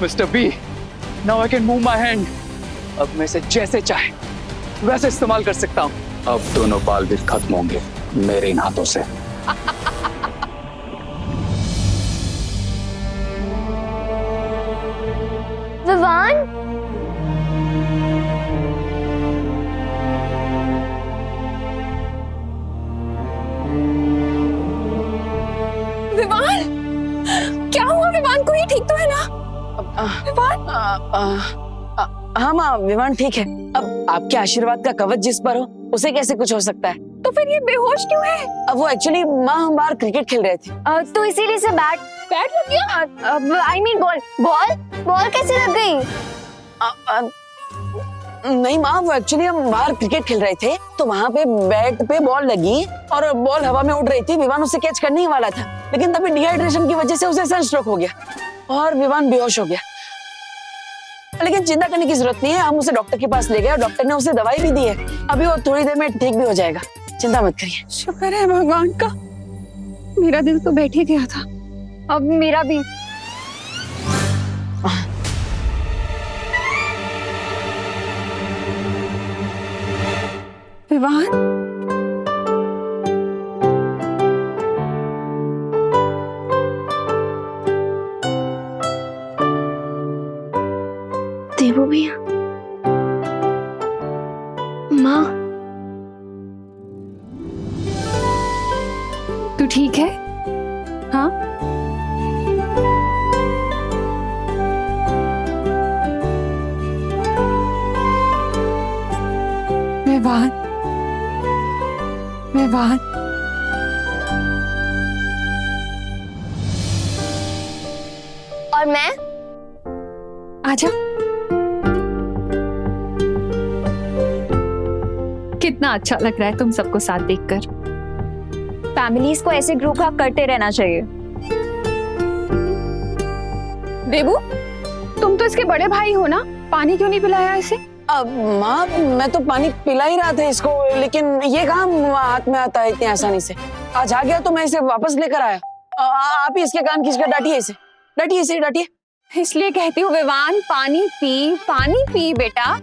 Mr. B, now I can move my hand. अब मैं इसे जैसे चाहे वैसे इस्तेमाल कर सकता हूँ। अब दोनों बाल भी खत्म होंगे मेरे इन हाथों से। विवान, विवान, क्या हुआ विवान को? ये ठीक तो है ना? विवान? हाँ माँ, विवान ठीक है। अब आपके आशीर्वाद का कवच जिस पर हो उसे कैसे कुछ हो सकता है? तो फिर ये बेहोश क्यों है? अब वो एक्चुअली माँ हम बाहर क्रिकेट खेल रहे थे। तो इसीलिए से बैट लग गया? I mean ball ball ball कैसे लग गई? नहीं माँ, वो एक्चुअली हम बाहर क्रिकेट खेल रहे थे तो वहाँ पे बैट पे बॉल लगी और बॉल हवा में उड़ रही थी। विवान उसे कैच करने ही वाला था, लेकिन तभी डिहाइड्रेशन की वजह से उसे सनस्ट्रोक हो गया और विवान बेहोश हो गया। लेकिन चिंता करने की जरूरत नहीं है, हम उसे डॉक्टर के पास ले गए और डॉक्टर ने उसे दवाई भी दी है। अभी वो थोड़ी देर में ठीक भी हो जाएगा, चिंता मत करिए। शुक्र है भगवान का, मेरा दिल तो बैठ ही गया था। अब मेरा भी। विवान, देवू भैया, माँ, तू ठीक है? हाँ? विवान, विवान, और मैं? आजा। कितना अच्छा लग रहा है तुम सबको साथ देखकर। फैमिलीज को ऐसे ग्रुप हग करते रहना चाहिए। देवू, तुम तो इसके बड़े भाई हो ना, पानी क्यों नहीं पिलाया इसे? अब माँ, मैं तो पानी पिला ही रहा था इसको, लेकिन ये कहाँ हाथ में आता है इतनी आसानी से। आज आ गया तो मैं इसे वापस लेकर आया। आप ही इसके कान खींचकर डांटिए इसे, डांटिए इसे, डांटिए। इसलिए कहती हूँ विवान, पानी पी बेटा।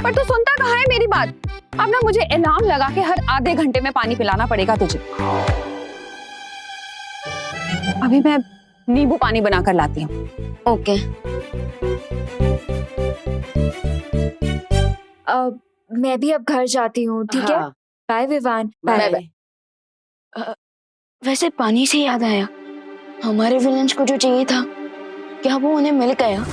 पर तू सुनता कहाँ है मेरी बात? अब ना मुझे अलार्म लगा के हर आधे घंटे में पानी पिलाना पड़ेगा तुझे। अभी मैं नींबू पानी बनाकर लाती हूँ। ओके। मैं भी अब घर जाती हूँ, ठीक है? हाँ। बाय विवान। Bye bye. वैसे पानी से याद आया, हमारे विलेंस को जो चाहिए था, क्या वो उन्हें मिल गया?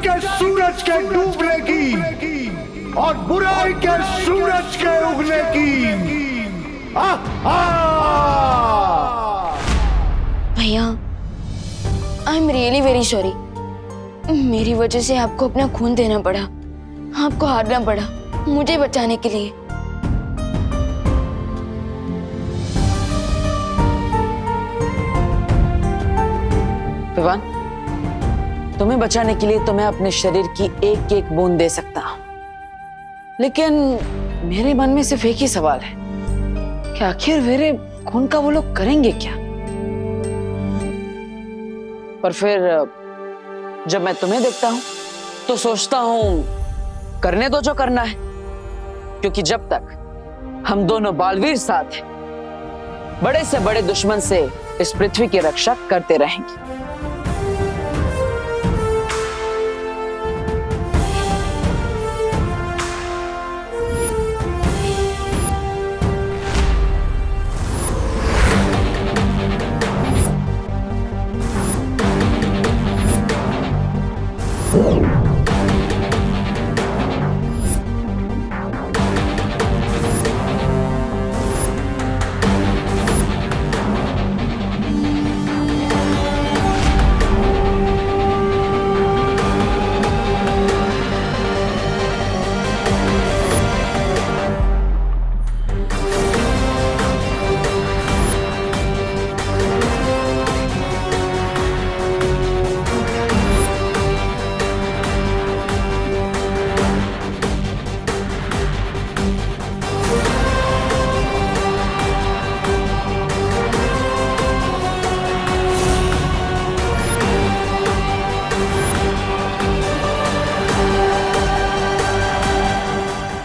के सूरज के डूबने की और बुराई के सूरज के उगने की। भैया, I am really very sorry. मेरी वजह से आपको अपना खून देना पड़ा, आपको हारना पड़ा मुझे बचाने के लिए। विवान, तुम्हें बचाने के लिए तो मैं अपने शरीर की एक एक बूंद दे सकता हूं, लेकिन मेरे मन में सिर्फ एक ही सवाल है कि आखिर मेरे खून का वो लोग करेंगे क्या? पर फिर जब मैं तुम्हें देखता हूं तो सोचता हूं करने दो जो करना है, क्योंकि जब तक हम दोनों बालवीर साथ हैं, बड़े से बड़े दुश्मन से इस पृथ्वी की रक्षा करते रहेंगे।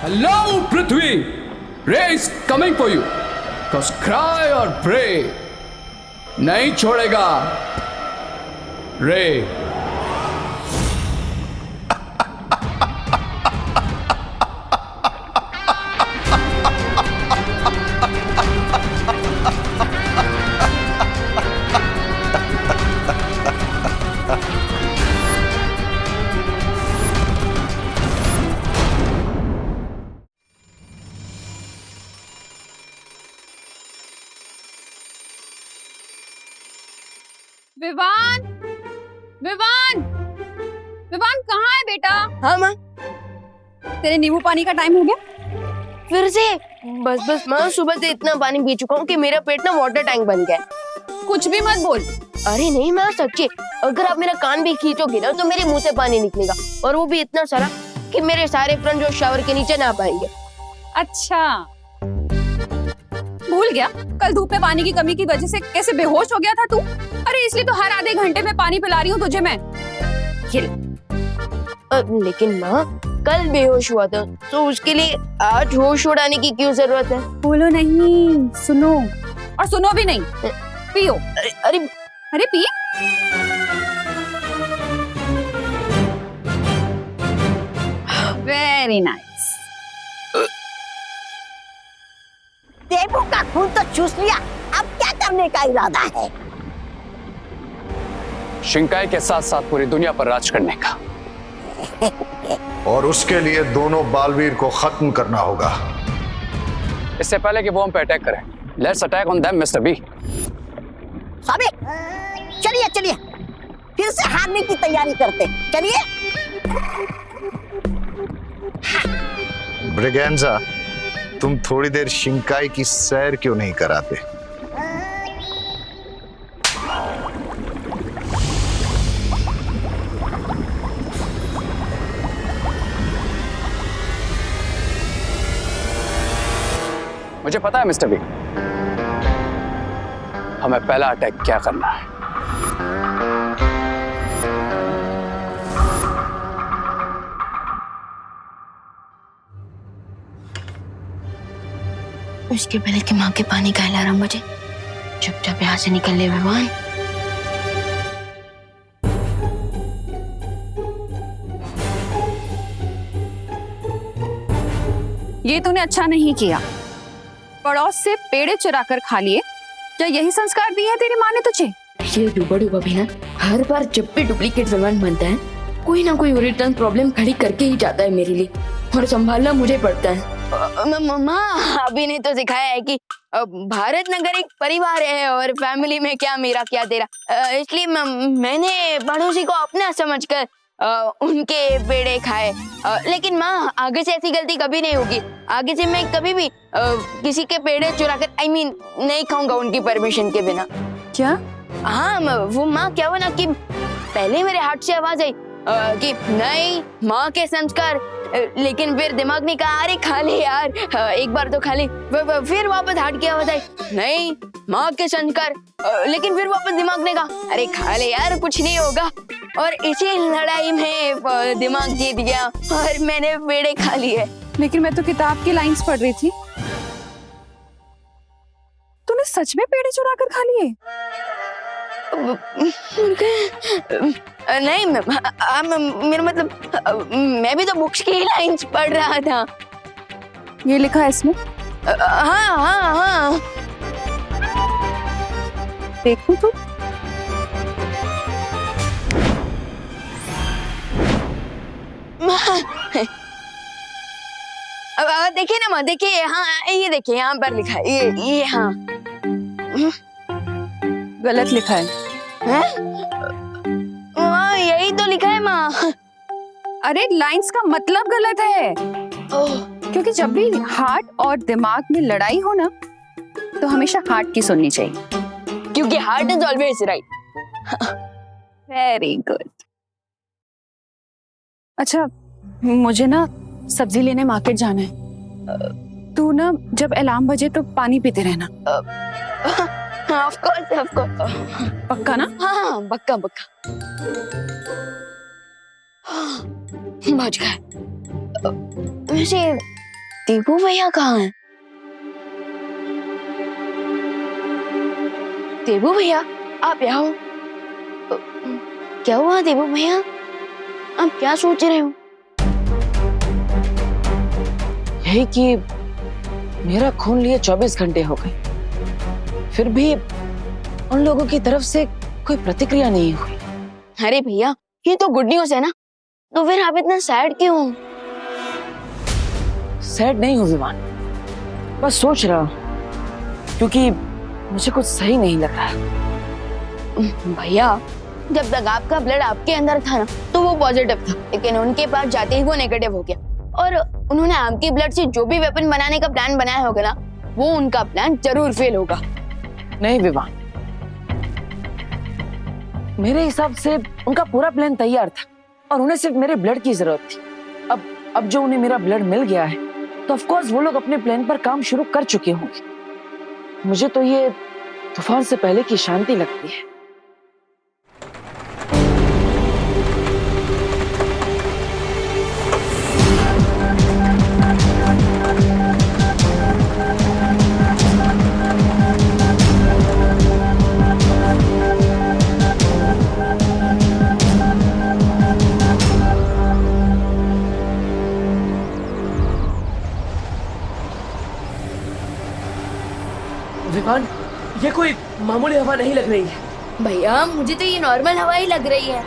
Hello, Prithvi! Ray is coming for you. Cause cry or pray. नहीं छोड़ेगा रे। विवान, विवान, विवान कहाँ है बेटा? हाँ माँ, तेरे नींबू पानी का टाइम हो गया? फिर से? बस माँ, सुबह से इतना पानी पी चुका हूँ कि मेरा पेट ना वाटर टैंक बन गया है। कुछ भी मत बोल। अरे नहीं माँ, सच्ची, अगर आप मेरा कान भी खींचोगे ना तो मेरे मुंह से पानी निकलेगा, और वो भी इतना सारा कि मेरे सारे फ्रेंड जो शावर के नीचे ना पाएंगे। अच्छा, भूल गया कल धूप में पानी की कमी की वजह से कैसे बेहोश हो गया था तू? अरे इसलिए तो हर आधे घंटे में पानी पिला रही हूँ तुझे मैं। ये ले। लेकिन माँ, कल बेहोश हुआ था तो उसके लिए आज होश उड़ाने की क्यों जरूरत है? बोलो नहीं, सुनो, और सुनो भी नहीं, पियो। अरे अरे पी। Very nice. देवों का खून तो चूस लिया, अब क्या करने का इरादा है? शिंकाई के साथ साथ पूरी दुनिया पर राज करने का। और उसके लिए दोनों बालवीर को खत्म करना होगा। इससे पहले कि वो हम पे अटैक करें, let's attack on them mister B. Sabik, चलिए चलिए, फिर से हारने की तैयारी करते, चलिए। ब्रिगेंजा, तुम थोड़ी देर शिंकाई की सैर क्यों नहीं कराते? मुझे पता है मिस्टर बी, हमें पहला अटैक क्या करना है। उसके पहले कि माँ के पानी का अलार्म बजे, चुपचाप यहाँ से निकल ले भगवान। ये तूने अच्छा नहीं किया, पड़ोस से पेड़े चुरा कर खा लिए। क्या यही संस्कार दिए हैं तेरी माँ ने तुझे? ये डूबा डूबा भी ना, हर बार जब भी डुप्लीकेट विमान बनता है कोई ना कोई रिटर्न प्रॉब्लम खड़ी करके ही जाता है मेरे लिए, और संभालना मुझे पड़ता है। माँ अभी ने तो सिखाया है कि भारत नगर एक परिवार है और फैमिली में क्या मेरा क्या तेरा, इसलिए मैंने पड़ोसी को अपना समझकर उनके पेड़े खाए। लेकिन माँ आगे से ऐसी गलती कभी नहीं होगी। आगे से मैं कभी भी किसी के पेड़े चुराकर नहीं खाऊंगा उनकी परमिशन के बिना। क्या? हाँ वो माँ क्या हुआ ना कि पहले मेरे हार्ट से आवाज आई कि नहीं माँ के संस्कार, लेकिन फिर दिमाग ने कहा अरे खा ले यार, एक बार तो खा ले। फिर वापस हार्ट की आवाज आई नहीं माँ के संस्कार, लेकिन फिर वापस दिमाग ने कहा अरे खा ले यार कुछ नहीं होगा। और इसी लड़ाई में दिमाग जीत गया और मैंने पेड़े खा लिए। लेकिन मैं तो किताब की लाइंस पढ़ रही थी। तूने सच में पेड़े चुरा कर खा लिए? नहीं मेरा मतलब मैं भी तो बुक्स की लाइंस पढ़ रहा था। ये लिखा है इसमें? हाँ हाँ हाँ। देखूं तू? अब देखिए ना माँ, देखिए हाँ ये देखिए यहाँ पर लिखा है ये हाँ। गलत लिखा है। माँ यही तो लिखा है माँ। अरे लाइंस का मतलब गलत है। क्योंकि जब भी हार्ट और दिमाग में लड़ाई हो ना तो हमेशा हार्ट की सुननी चाहिए, क्योंकि heart is always right. Very good. अच्छा मुझे ना सब्जी लेने मार्केट जाना है। तू ना जब अलार्म बजे तो पानी पीते रहना। Of course. पक्का ना? हाँ पक्का। बच गए। वैसे दीपू भैया कहाँ हैं? देबू भैया आप यहाँ हो? क्या हुआ देबू भैया, आप क्या सोच रहे हो? यही कि मेरा खून लिए 24 घंटे हो गए, फिर भी उन लोगों की तरफ से कोई प्रतिक्रिया नहीं हुई। अरे भैया ये तो गुड न्यूज है ना, तो फिर आप इतना सैड क्यों? सैड नहीं हूँ विवान, बस सोच रहा हूँ क्योंकि मुझे कुछ सही नहीं लग रहा। भैया जब तक आपका ब्लड आपके अंदर था ना तो वो पॉजिटिव था, लेकिन उनके पास जाते ही वो नेगेटिव हो गया और उन्होंने आपके ब्लड से जो भी वेपन बनाने का प्लान बनाया होगा ना वो उनका प्लान जरूर फेल होगा। नहीं विवान, मेरे हिसाब से उनका पूरा प्लान तैयार था और उन्हें सिर्फ मेरे ब्लड की जरूरत थी। अब जो उन्हें मेरा ब्लड मिल गया है तो ऑफ कोर्स वो लोग अपने प्लान पर काम शुरू कर चुके होंगे। मुझे तो ये तूफान से पहले की शांति लगती है। विवान ये कोई मामूली हवा नहीं लग रही है। भैया मुझे तो ये नॉर्मल हवा ही लग रही है।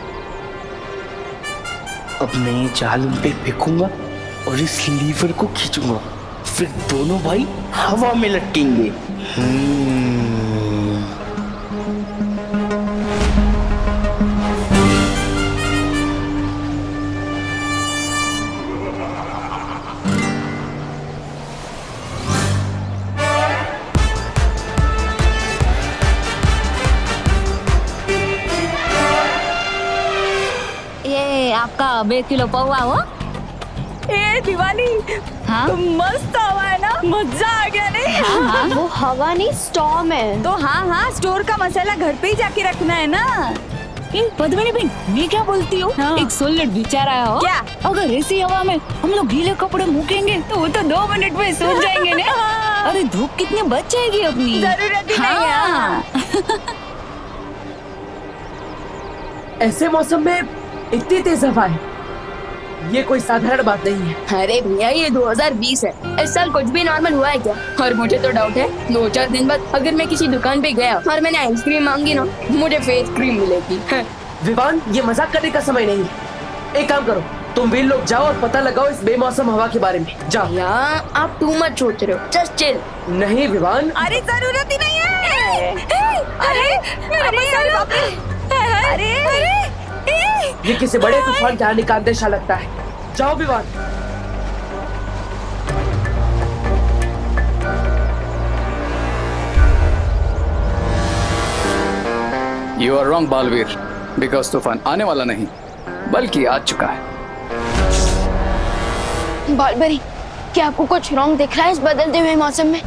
अब मैं ये जाल उन पे फेंकूंगा और इस लीवर को खींचूंगा, फिर दोनों भाई हवा में लटकेंगे। आपका 1 किलो पौवा हो। ए दिवाली हाँ? तो मस्त हवा है ना, मजा आ गया नहीं? हाँ? वो हवा नहीं स्टॉर्म है। तो हाँ स्टोर का मसाला घर पे ही जाके रखना है ना। पद्मिनी बहन ये क्या बोलती हो? हाँ। एक सोलट विचार आया हो। क्या? अगर ऐसी हवा में हम लोग गीले कपड़े मूकेंगे तो वो तो 2 मिनट में सूख जाएंगे ना। अरे धूप कितनी बच जाएगी अपनी। जरूरत ही नहीं है। ऐसे मौसम में इतनी तेज हवा है, ये कोई साधारण बात नहीं है। अरे भैया ये 2020 है, इस साल कुछ भी नॉर्मल हुआ है क्या? और मुझे तो डाउट है 2-4 दिन बाद अगर मैं किसी दुकान पे गया और मैंने आइसक्रीम मांगी ना मुझे फेस क्रीम मिलेगी। विवान ये मजाक करने का समय नहीं है। एक काम करो, तुम वीर लोग जाओ और पता लगाओ इस बेमौसम हवा के बारे में। जाओ। भैया आप टू मच सोच रहे हो, जस्ट चिल। नहीं विवान, अरे जरूरत ही नहीं है। अरे अरे अरे ये किसी बड़े तूफान के आने का अंदेशा लगता है। जाओ Vivaan. You are wrong Baalveer, because तूफान आने वाला नहीं बल्कि आ चुका है। बालबरी, क्या आपको कुछ रॉन्ग दिख रहा है इस बदलते हुए मौसम में?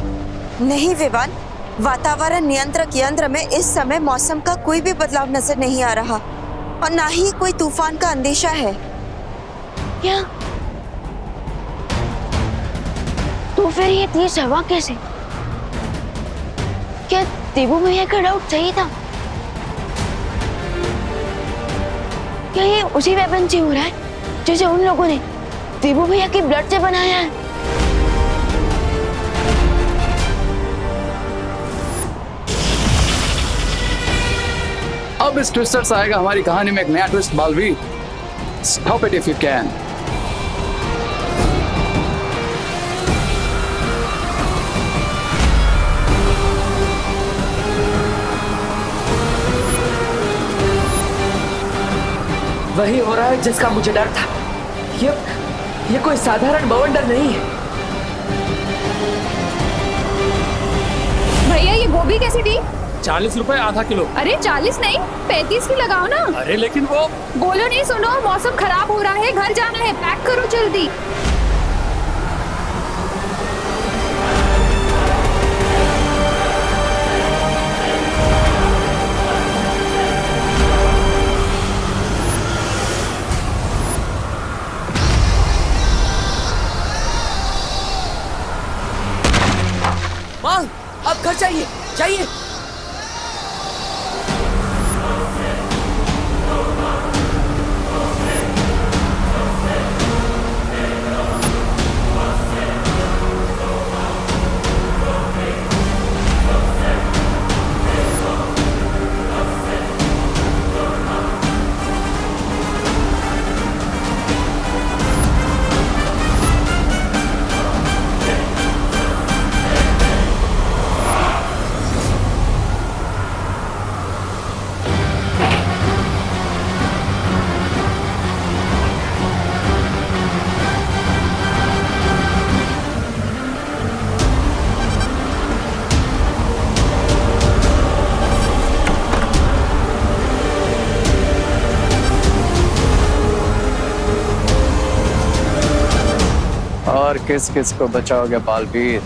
नहीं विवान, वातावरण नियंत्रक यंत्र में इस समय मौसम का कोई भी बदलाव नजर नहीं आ रहा और ना ही कोई तूफान का अंदेशा है। क्या? तो फिर ये तेज हवा कैसे? क्या देवू भैया का डाउट सही था? क्या ये उसी वेपन से हो रहा है जैसे उन लोगों ने देवू भैया की ब्लड से बनाया है? अब इस ट्विस्टर से आएगा हमारी कहानी में एक नया twist Baalveer. Stop it if you can. वही हो रहा है जिसका मुझे डर था। ये कोई साधारण बवंडर नहीं है। भैया ये गोभी कैसे दी? 40 रुपए आधा किलो। अरे 40 नहीं 35 की लगाओ ना। अरे लेकिन वो बोलो नहीं, सुनो मौसम खराब हो रहा है, घर जाना है, पैक करो जल्दी। माँ, अब घर जाइए, जाइए। और किस किस को बचाओगे बालवीर?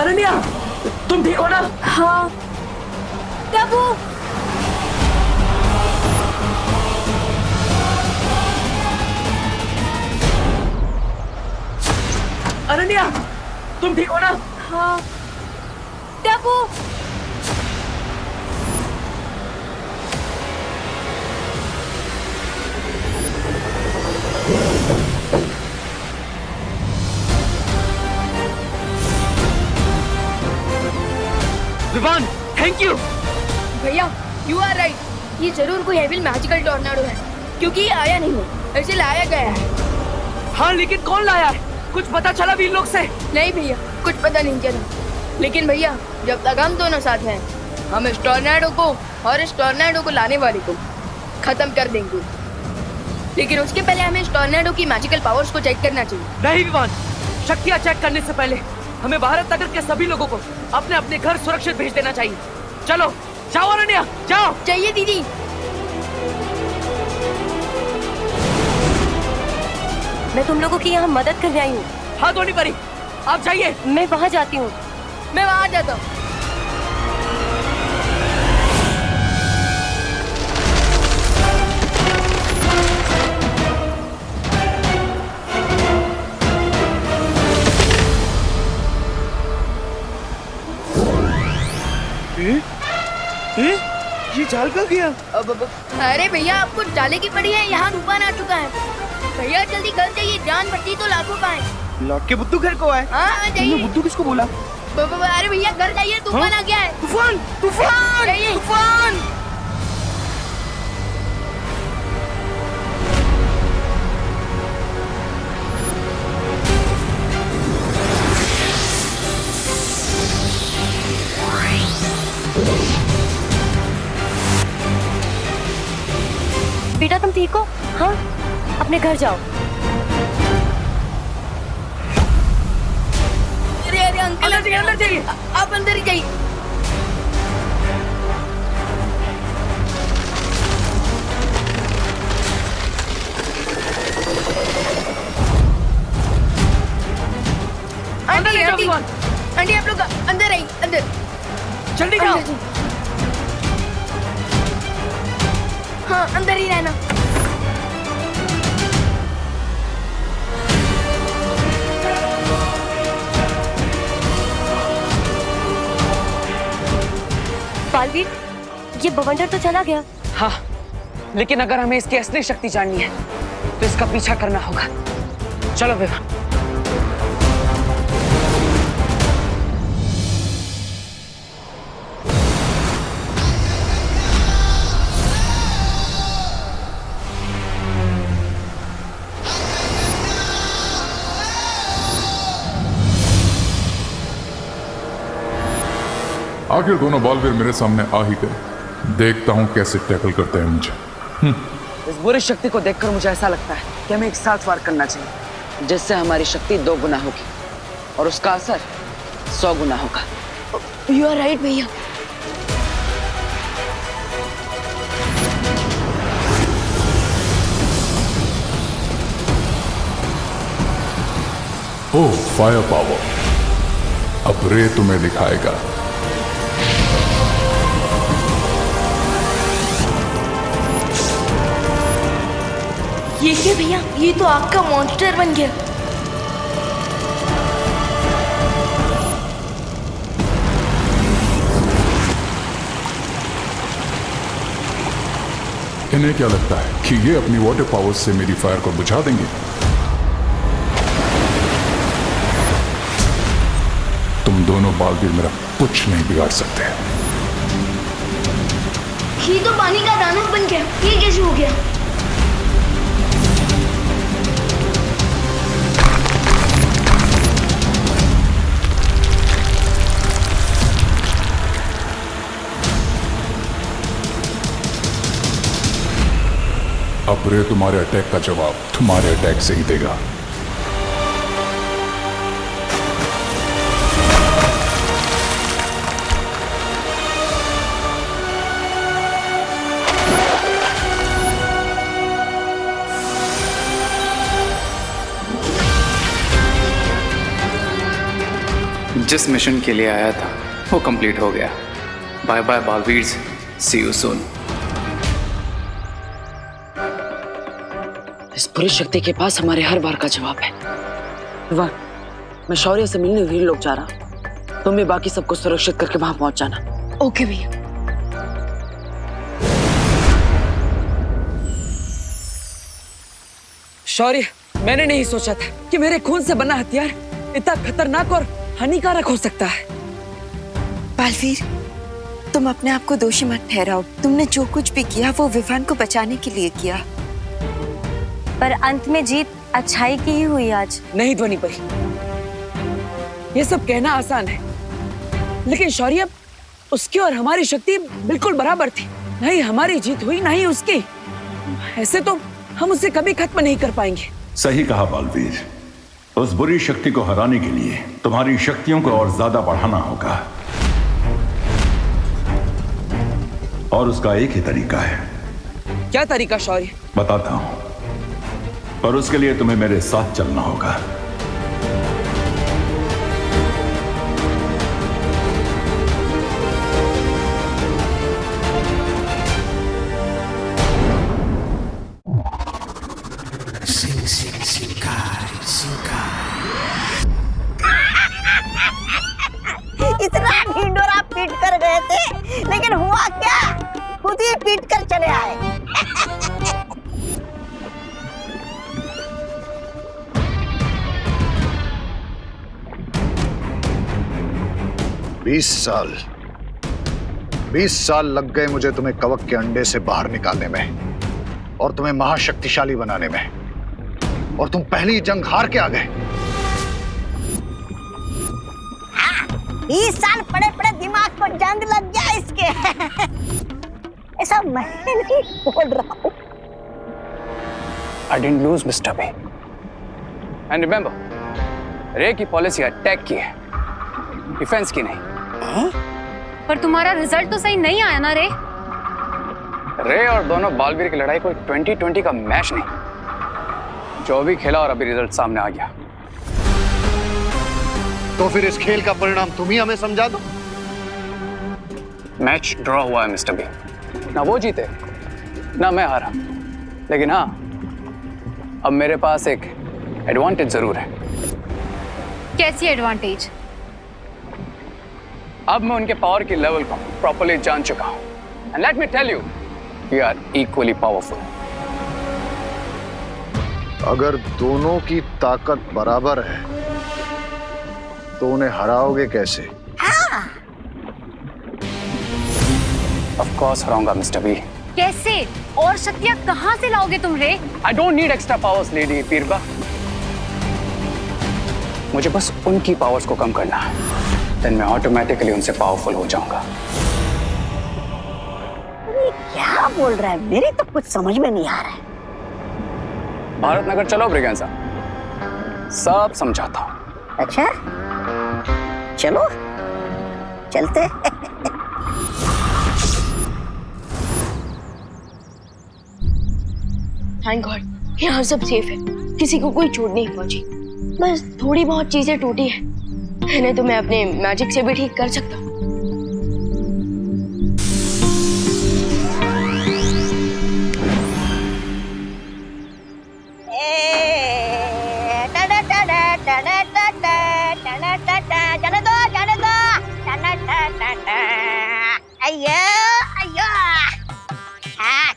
अनन्या, तुम ठीक हो ना? हाँ। तब वो अनन्या, तुम ठीक हो ना? हाँ। तब वो विवान, थैंक यू। भैया, यू आर राइट। ये जरूर कोई हेवी मैजिकल टॉर्नाडो है, क्योंकि ये आया नहीं है, ऐसे लाया गया है। हाँ, लेकिन कौन लाया है? कुछ पता चला वीर लोग से? नहीं भैया, कुछ पता नहीं चला। लेकिन भैया, जब तक हम दोनों साथ हैं, हम इस टॉर्नाडो को और इस टॉर्नाडो को लाने वाले को खत्म कर देंगे। लेकिन उसके पहले हमें इस टॉर्नाडो की मैजिकल पावर्स को चेक करना चाहिए। नहीं विवान, शक्तियाँ चेक करने से पहले हमें भारत नगर के सभी लोगों को अपने अपने घर सुरक्षित भेज देना चाहिए। चलो, जाओ अनन्या, जाओ। चाहिए दीदी। मैं तुम लोगों की यहाँ मदद करने आई हूँ। हाँ धोनी परी, आप जाइए। मैं वहाँ जाती हूँ। मैं वहाँ जाता हूँ। ये चाल का गया? अरे भैया आपको डाले की पड़ी है, यहाँ तूफान आ चुका है। भैया जल्दी घर जाइए, जान बची तो लाखों का है। लौट के बुद्धू घर को आए। हाँ जाइए। बुद्धू किसको बोला? अरे भैया घर जाइए, तूफान आ गया है। तूफान तूफान जाइए। तूफान। बेटा तुम ठीक हो? हाँ, अपने घर जाओ। अरे अंकल अंदर जाइए, आप अंदर ही जाइए। आंटी आप लोग अंदर आइए, अंदर जल्दी जाओ। हाँ अंदर ही रहना। बालवीर, ये बवंडर तो चला गया। हाँ, लेकिन अगर हमें इसकी असली शक्ति जाननी है तो इसका पीछा करना होगा। चलो विवान। आखिर दोनों बालवीर मेरे सामने आ ही गए। देखता हूं कैसे टैकल करते हैं मुझे। इस बुरी शक्ति को देखकर मुझे ऐसा लगता है कि हमें एक साथ वार करना चाहिए, जिससे हमारी शक्ति 2 गुना होगी और उसका असर 100 गुना होगा। यू आर राइट भैया। ओह फायर पावर, अब रे तुम्हें दिखाएगा। ये क्या भैया, ये तो आग का मॉन्स्टर बन गया। इन्हें क्या लगता है कि ये अपनी वाटर पावर से मेरी फायर को बुझा देंगे? तुम दोनों बालवीर मेरा कुछ नहीं बिगाड़ सकते। ये तो पानी का दानव बन गया, ये कैसे हो गया? अब रे तुम्हारे अटैक का जवाब तुम्हारे अटैक से ही देगा। जिस मिशन के लिए आया था वो कंप्लीट हो गया। Bye bye Baalveer, see you soon. इस बुरी शक्ति के पास हमारे हर बार का जवाब है। विवान, मैं शौर्य से मिलने वीर लोग जा रहा हूँ। तुम भी बाकी सबको सुरक्षित करके वहां पहुंच जाना। ओके भैया। शौर्य, मैंने नहीं सोचा था कि मेरे खून से बना हथियार इतना खतरनाक और हानिकारक हो सकता है। बालवीर, तुम अपने आप को दोषी मत ठहराओ। तुमने जो कुछ भी किया वो विवान को बचाने के लिए किया। पर अंत में जीत अच्छाई की ही हुई आज। नहीं ध्वनि परी, ये सब कहना आसान है, लेकिन शौर्य, उसकी और हमारी शक्ति बिल्कुल बराबर थी। नहीं हमारी जीत हुई, नहीं उसकी। ऐसे तो हम उसे कभी खत्म नहीं कर पाएंगे। सही कहा बालवीर। उस बुरी शक्ति को हराने के लिए तुम्हारी शक्तियों को और ज्यादा बढ़ाना होगा, और उसका एक ही तरीका है। क्या तरीका शौर्य? बताता हूं, पर उसके लिए तुम्हें मेरे साथ चलना होगा। इतना ढिंडोरा पीट कर गए थे, लेकिन हुआ क्या? मूर्ति पीट कर चले आए। 20 साल लग गए मुझे तुम्हें कवक के अंडे से बाहर निकालने में और तुम्हें महाशक्तिशाली बनाने में, और तुम पहली जंग हार के आ गए। 20 साल पड़े पड़े दिमाग को जंग लग गया इसके। ऐसा मैं नहीं बोल रहा हूँ। I didn't lose, Mr. B. And remember, रे की पॉलिसी अटैक की है, डिफेंस की नहीं। पर तुम्हारा रिजल्ट तो सही नहीं आया ना रे। रे और दोनों बालवीर की लड़ाई कोई 2020 का मैच नहीं, जो भी खेला और अभी रिजल्ट सामने आ गया। तो फिर इस खेल का परिणाम तुम ही हमें समझा दो। मैच ड्रॉ हुआ है मिस्टर बी, ना वो जीते ना मैं हारा, लेकिन हाँ अब मेरे पास एक एडवांटेज जरूर है। कैसी एडवांटेज? अब मैं उनके पावर की लेवल को प्रॉपर्ली जान चुका हूं, and let me tell you, we are equally powerful. अगर दोनों की ताकत बराबर है तो उन्हें हराओगे कैसे? ऑफ कोर्स हराऊंगा मिस्टर बी। कैसे? और शक्तियां कहां से लाओगे तुम रे? I don't need extra powers lady पीरबा, मुझे बस उनकी पावर्स को कम करना है, देन मैं ऑटोमेटिकली उनसे पावरफुल हो जाऊंगा। क्या बोल रहा है? मेरी तो कुछ समझ में नहीं आ रहा है। भारत नगर चलो ब्रिगेंजा, सब समझाता हूं। अच्छा चलो चलते। थैंक गॉड यहाँ सब सेफ है, किसी को कोई चोट नहीं पहुंची। बस थोड़ी बहुत चीजें टूटी है, इन्हें तो मैं अपने मैजिक से भी ठीक कर सकता हूँ।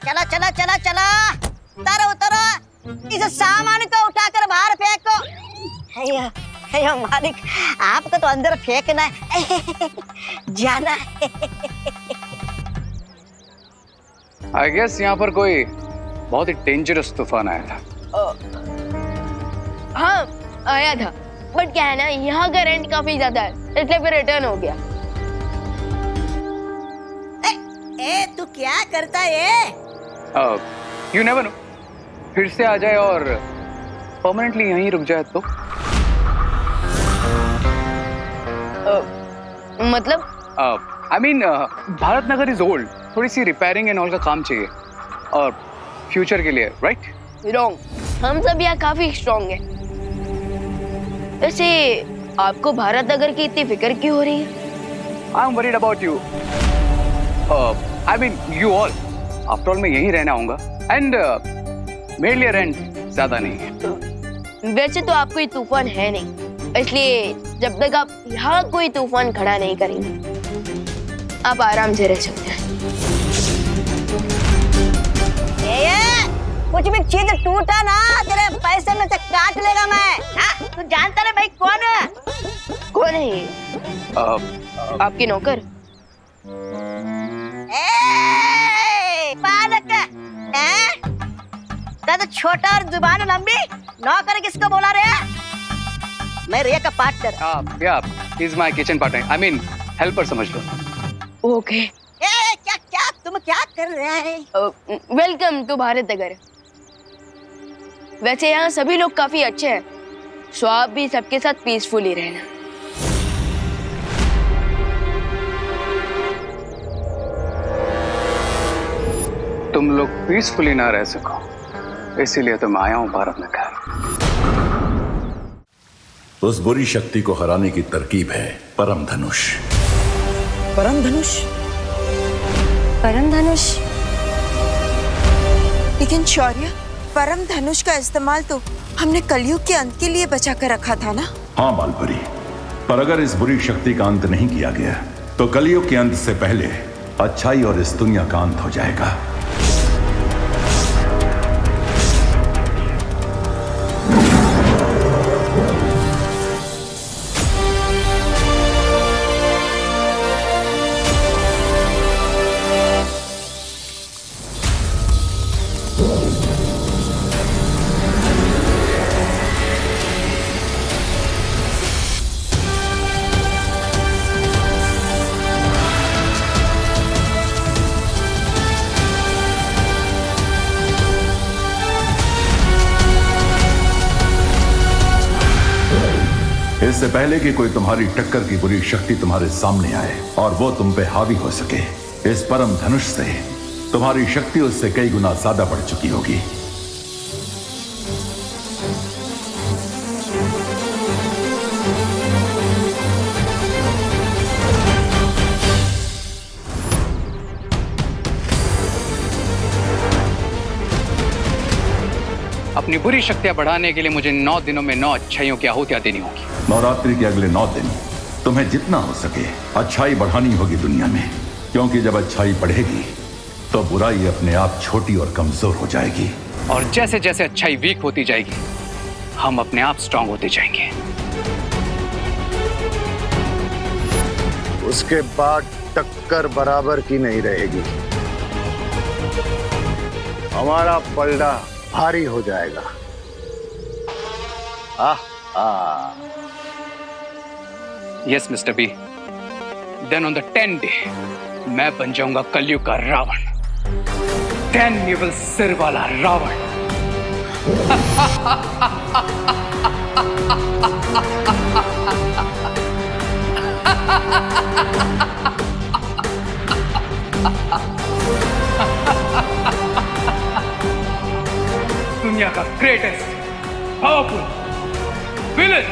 चलो चलो चलो चलो, उतरो उतरो, इस सामान को उठाकर बाहर फेंको। अयो अयो मालिक, आपको तो अंदर फेंकना है, जाना है। आई गेस यहाँ पर कोई बहुत ही डेंजरस तूफान आया था। हाँ आया था, बट क्या है ना, यहाँ का रेंट काफी ज्यादा है, इसलिए फिर रिटर्न हो गया। ए तू क्या करता है? यू नेवर नो, फिर से आ जाए और परमानेंटली यहीं रुक जाए तो। मतलब? I mean Bharat Nagar is old, थोड़ी सी रिपेयरिंग एंड ऑल का काम चाहिए, और फ्यूचर के लिए, राइट? रॉन्ग, हम सब यहाँ काफी स्ट्रॉन्ग हैं। वैसे आपको भारत नगर की इतनी फिक्र क्यों हो रही है? I am worried about you, I mean you all. After all मैं यहीं रहना आऊंगा, एंड मेरे लिए रेंट ज्यादा नहीं है। वैसे तो आप कोई तूफान है नहीं, इसलिए जब तक आप यहाँ कोई तूफान खड़ा नहीं करेंगे, आप आराम से रह सकते हैं। कुछ भी चीज टूटा ना, तेरे पैसे में से काट लेगा मैं। तू जानता ना भाई कौन है? कौन है ये? आपके नौकर? तो छोटा और जुबान लंबी, नौकर किसको बोला रे? मैं रे का पार्टनर। या he is my kitchen partner, I mean helper समझ लो। ओके। क्या क्या तुम क्या कर रहे हैं? Welcome to Bharat Nagar. वैसे यहाँ सभी लोग काफी अच्छे हैं, सो आप भी सबके साथ पीसफुली रहना। तुम लोग पीसफुली ना रह सको, इसीलिए तो मैं आया हूँ भारत नगर। उस बुरी शक्ति को हराने की तरकीब है परम धनुष। परम धनुष? परम धनुष? लेकिन शौर्य, परम धनुष का इस्तेमाल तो हमने कलयुग के अंत के लिए बचा कर रखा था ना? हाँ बालपरी, पर अगर इस बुरी शक्ति का अंत नहीं किया गया तो कलयुग के अंत से पहले अच्छाई और इस दुनिया का अंत हो जाएगा। इससे पहले कि कोई तुम्हारी टक्कर की बुरी शक्ति तुम्हारे सामने आए और वो तुम पे हावी हो सके, इस परम धनुष से तुम्हारी शक्ति उससे कई गुना ज्यादा बढ़ चुकी होगी। अपनी बुरी शक्तियां बढ़ाने के लिए मुझे 9 दिनों में 9 अच्छाइयों की आहुतियां देनी होगी। नवरात्रि के अगले 9 दिन तुम्हें जितना हो सके अच्छाई बढ़ानी होगी दुनिया में, क्योंकि जब अच्छाई बढ़ेगी तो बुराई अपने आप छोटी और कमजोर हो जाएगी। और जैसे जैसे अच्छाई वीक होती जाएगी, हम अपने आप स्ट्रांग होते जाएंगे। उसके बाद टक्कर बराबर की नहीं रहेगी। हमारा पलड़ा भारी हो जाएगा। Yes mister B. Then on the 10th day मैं बन जाऊंगा कलयुग का रावण। 10 evil सिर वाला रावण। दुनिया का ग्रेटेस्ट पावरफुल विलन।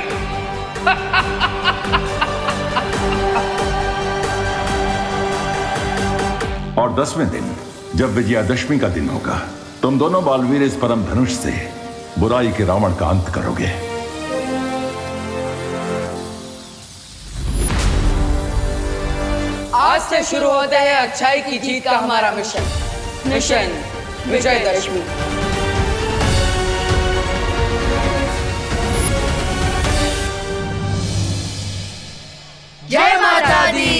और 10वें दिन जब विजयादशमी का दिन होगा, तुम दोनों बालवीर इस परम धनुष से बुराई के रावण का अंत करोगे। आज से शुरू होता है अच्छाई की जीत का हमारा मिशन विजयदशमी। जय माता दी।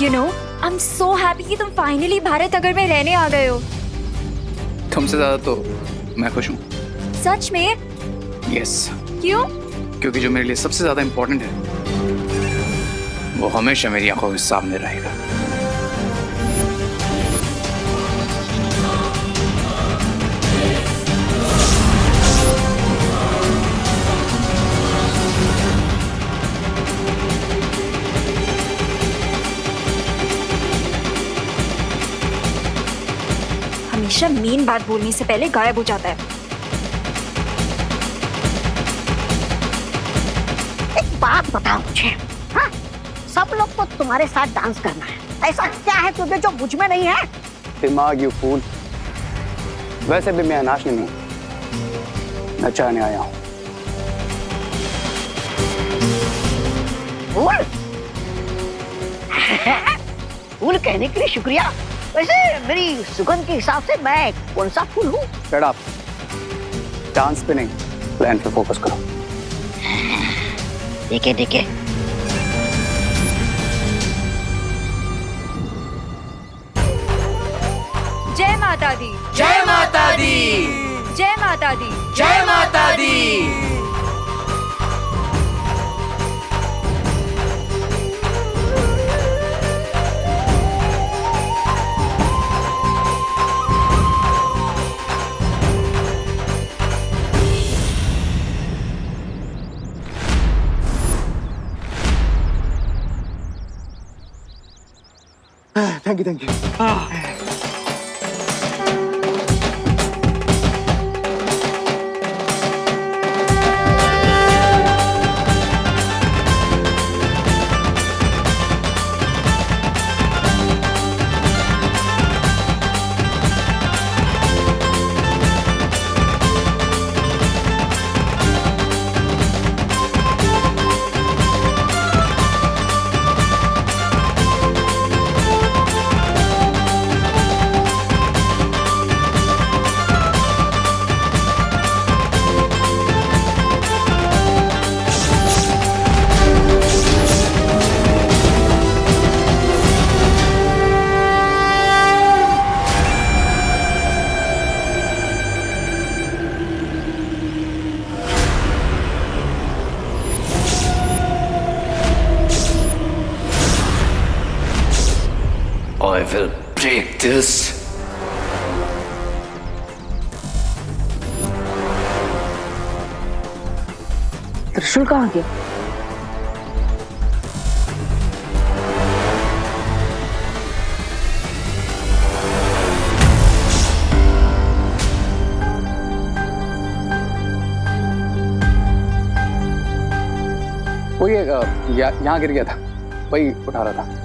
You know, I'm so happy कि तुम फाइनली भारत नगर में रहने आ गए हो। तुमसे ज्यादा तो मैं खुश हूँ। सच में? यस। क्यों? क्योंकि जो मेरे लिए सबसे ज्यादा इंपॉर्टेंट है वो हमेशा मेरी आंखों के सामने रहेगा। हमेशा मेन बात बोलने से पहले गायब हो जाता है। एक बात बताओ मुझे, हाँ? सब लोग को तुम्हारे साथ डांस करना है, ऐसा क्या है तुझे जो मुझ में नहीं है? दिमाग यू फूल। वैसे भी मैं नाचने नहीं, नचाने आया हूँ। फूल फूल कहने के लिए शुक्रिया। वैसे मेरी सुगंध के हिसाब से मैं कौन सा फूल हूँ? शट अप, डांस पे नहीं प्लान पे फोकस करो। ठीक है। जय माता दी, जय माता दी, जय माता दी, जय माता दी। Thank you. I will break this. त्रिशूल कहाँ गया? वो ये यहाँ गिर गया था, वही उठा रहा था।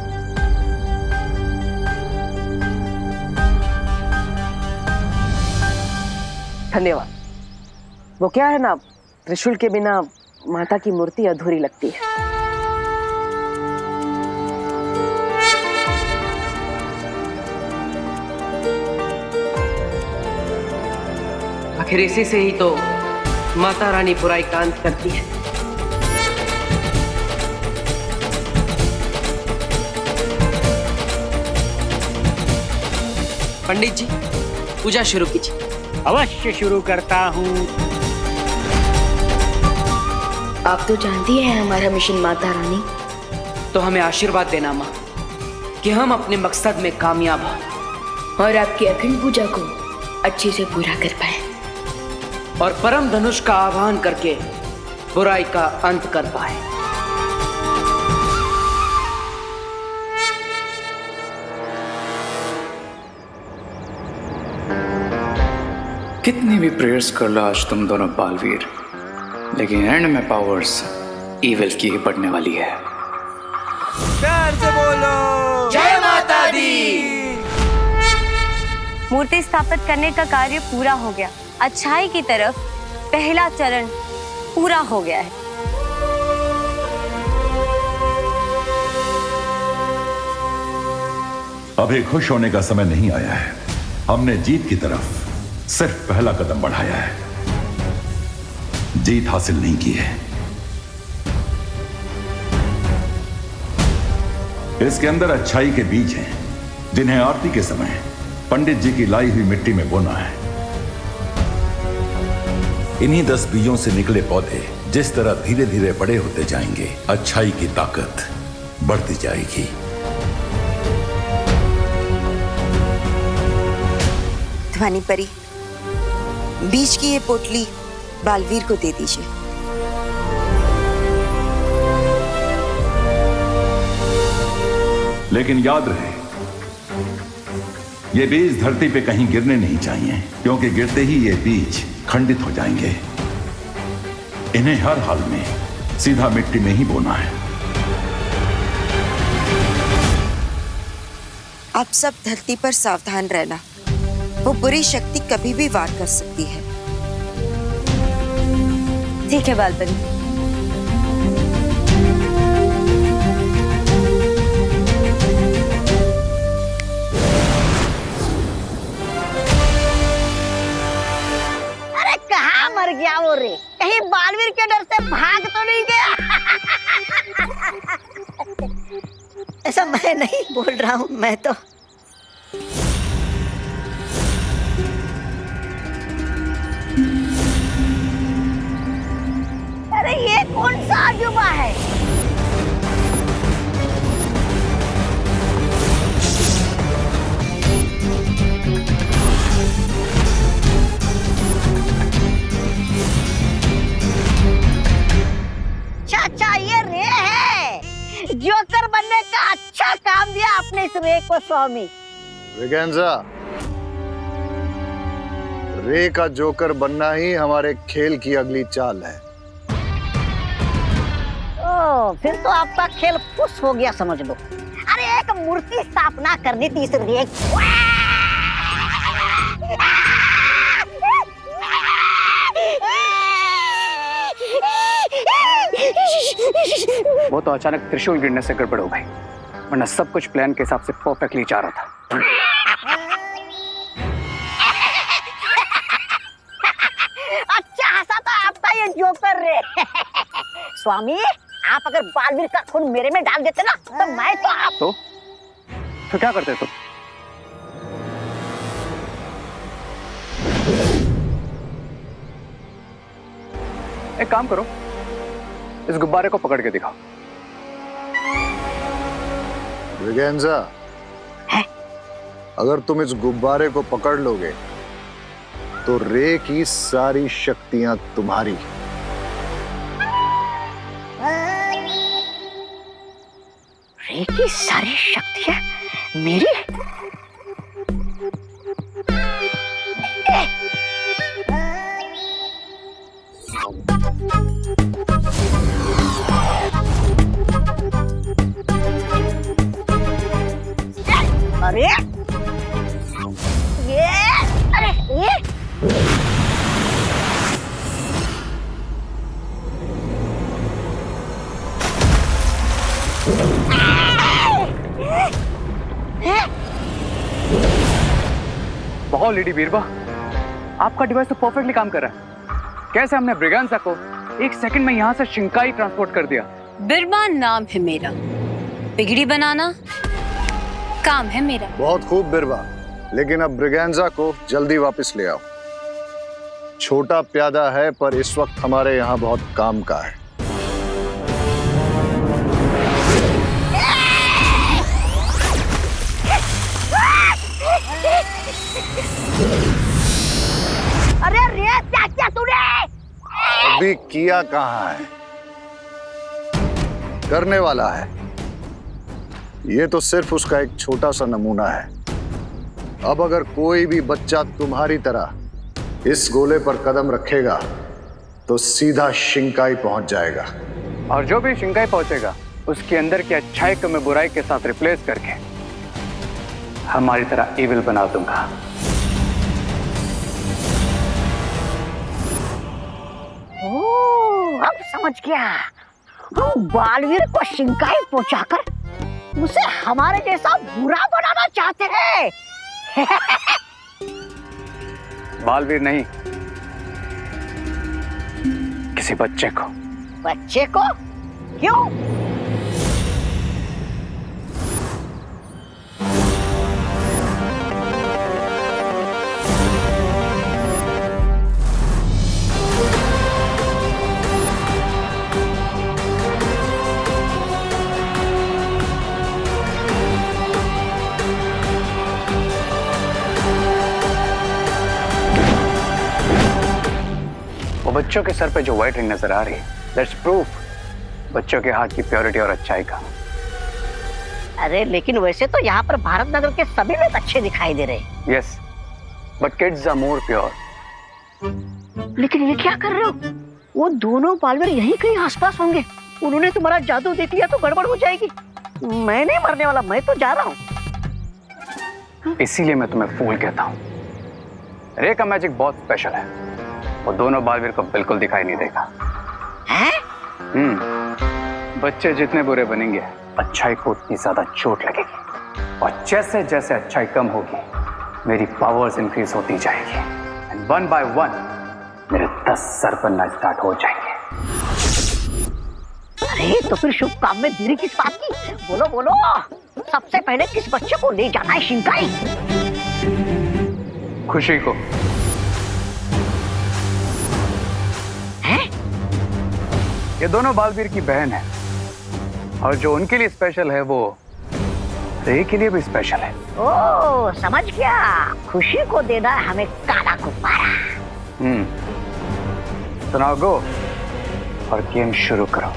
धन्यवाद। वो क्या है ना, त्रिशूल के बिना माता की मूर्ति अधूरी लगती है। आखिर इसी से ही तो माता रानी बुराई का अंत करती है। पंडित जी, पूजा शुरू कीजिए। अवश्य शुरू करता हूँ। आप तो जानती हैं हमारा मिशन माता रानी। तो हमें आशीर्वाद देना माँ कि हम अपने मकसद में कामयाब हों और आपकी अखंड पूजा को अच्छे से पूरा कर पाए और परम धनुष का आह्वान करके बुराई का अंत कर पाए। कितनी भी प्रेयर्स कर लो आज तुम दोनों बालवीर, लेकिन एंड में पावर्स इविल की ही बढ़ने वाली है। प्यार से बोलो जय माता दी। मूर्ति स्थापित करने का कार्य पूरा हो गया। अच्छाई की तरफ पहला चरण पूरा हो गया है। अभी खुश होने का समय नहीं आया है। हमने जीत की तरफ सिर्फ पहला कदम बढ़ाया है, जीत हासिल नहीं की है। इसके अंदर अच्छाई के बीज हैं, जिन्हें आरती के समय पंडित जी की लाई हुई मिट्टी में बोना है। इन्हीं 10 बीजों से निकले पौधे जिस तरह धीरे धीरे बड़े होते जाएंगे, अच्छाई की ताकत बढ़ती जाएगी। ध्वनि परी, बीज की ये पोटली बालवीर को दे दीजिए। लेकिन याद रहे, ये बीज धरती पे कहीं गिरने नहीं चाहिए, क्योंकि गिरते ही ये बीज खंडित हो जाएंगे। इन्हें हर हाल में सीधा मिट्टी में ही बोना है। आप सब धरती पर सावधान रहना, वो बुरी शक्ति कभी भी वार कर सकती है। ठीक है बालपरी। मर गया वो रे? कहीं बालवीर के डर से भाग तो नहीं गया? ऐसा मैं नहीं बोल रहा हूँ, मैं तो अरे ये कौन सा अजूबा है? चाचा ये रे है। जोकर बनने का अच्छा काम दिया आपने इस रे को स्वामी। ब्रिगेंजा, रे का जोकर बनना ही हमारे खेल की अगली चाल है। ओ, फिर तो आपका खेल फुस हो गया समझ लो। अरे एक मूर्ति स्थापना करनी थी इस रे की। वो तो अचानक त्रिशूल गिरने से गड़बड़ हो गई, वरना सब कुछ प्लान के हिसाब से परफेक्टली जा रहा था। अच्छा हंसा तो आपका ये जोकर रे। स्वामी, आप अगर बालवीर का खून मेरे में डाल देते ना तो मैं तो आप तो क्या करते तुम? एक काम करो, इस गुब्बारे को पकड़ के दिखाओ। ब्रिगेंजा, अगर तुम इस गुब्बारे को पकड़ लोगे तो रे की सारी शक्तियां तुम्हारी। रे की सारी शक्तियां मेरी? अरे ये बहुत लेडी बीरबा, आपका डिवाइस तो परफेक्टली काम कर रहा है। कैसे हमने ब्रिगेंजा को एक सेकंड में यहाँ से शिंकाई ट्रांसपोर्ट कर दिया। बिरबा नाम है मेरा, बिगड़ी बनाना काम है मेरा। बहुत खूब बिरबा, लेकिन अब ब्रिगेंजा को जल्दी वापस ले आओ। छोटा प्यादा है पर इस वक्त हमारे यहाँ बहुत काम का है। अरे रे क्या क्या तूने? अभी किया कहाँ है, करने वाला है। ये तो सिर्फ उसका एक छोटा सा नमूना है। अब अगर कोई भी बच्चा तुम्हारी तरह इस गोले पर कदम रखेगा तो सीधा शिंकाई पहुंच जाएगा। और जो भी शिंकाई पहुंचेगा उसके अंदर की अच्छाई को मैं बुराई के साथ रिप्लेस करके हमारी तरह इविल बना दूंगा। ओह, अब समझ गया। हम बालवीर को शिंकाई पहुंचाकर उसे हमारे जैसा बुरा बनाना चाहते हैं। बालवीर नहीं, किसी बच्चे को। बच्चे को? क्यों? बच्चों के सर पे जो व्हाइट रिंग नजर आ रही है, दैट्स प्रूफ बच्चों के हाथ की प्योरिटी और अच्छाई का। अरे लेकिन वैसे तो यहाँ पर भारत नगर के सभी लोग अच्छे दिखाई दे रहे हैं। Yes, but kids are more pure. लेकिन ये क्या कर रहे हो? वो दोनों बालवीर यहीं कहीं आसपास होंगे। उन्होंने तुम्हारा जादू देख लिया तो गड़बड़ हो जाएगी। मैं नहीं मरने वाला, मैं तो जा रहा हूँ। इसीलिए मैं तुम्हें फूल कहता हूँ। रे का मैजिक बहुत स्पेशल है, वो दोनों बालवीर को बिल्कुल दिखाई नहीं देगा। बच्चे जितने बुरे बनेंगे अच्छाई को उतनी ज्यादा चोट लगेगी, और जैसे जैसे अच्छाई कम होगी मेरी पावर्स इंक्रीज होती जाएगी, एंड वन बाय वन मेरे 10 सर बनना स्टार्ट हो जाएंगे। अरे तो फिर शुभ काम में देरी किस बात की? बोलो बोलो, सबसे पहले किस बच्चे को ले जाना है शिंकाई? खुशी को। हैं? ये दोनों बालवीर की बहन है और जो उनके लिए स्पेशल है वो रे के लिए भी स्पेशल है। ओ समझ गया, खुशी को देना है हमें काला गुब्बारा। सुनाओ गो और गेम शुरू करो।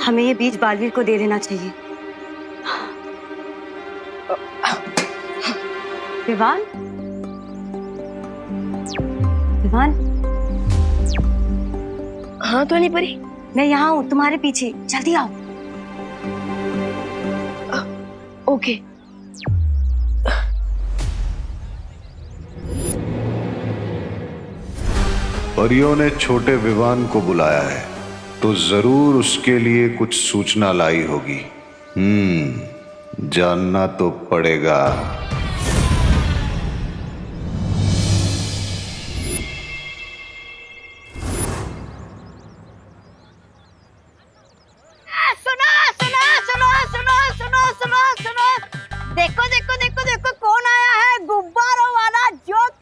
हमें ये बीज बालवीर को दे देना चाहिए। विवान, विवान। हाँ तो नहीं परी, मैं यहाँ हूँ तुम्हारे पीछे, जल्दी आओ। ओके। परियों ने छोटे विवान को बुलाया है तो जरूर उसके लिए कुछ सूचना लाई होगी। जानना तो पड़ेगा। सुनो सुनो सुनो सुनो सुनो सुनो सुनो, देखो देखो देखो देखो कौन आया है, गुब्बारों वाला जोकर।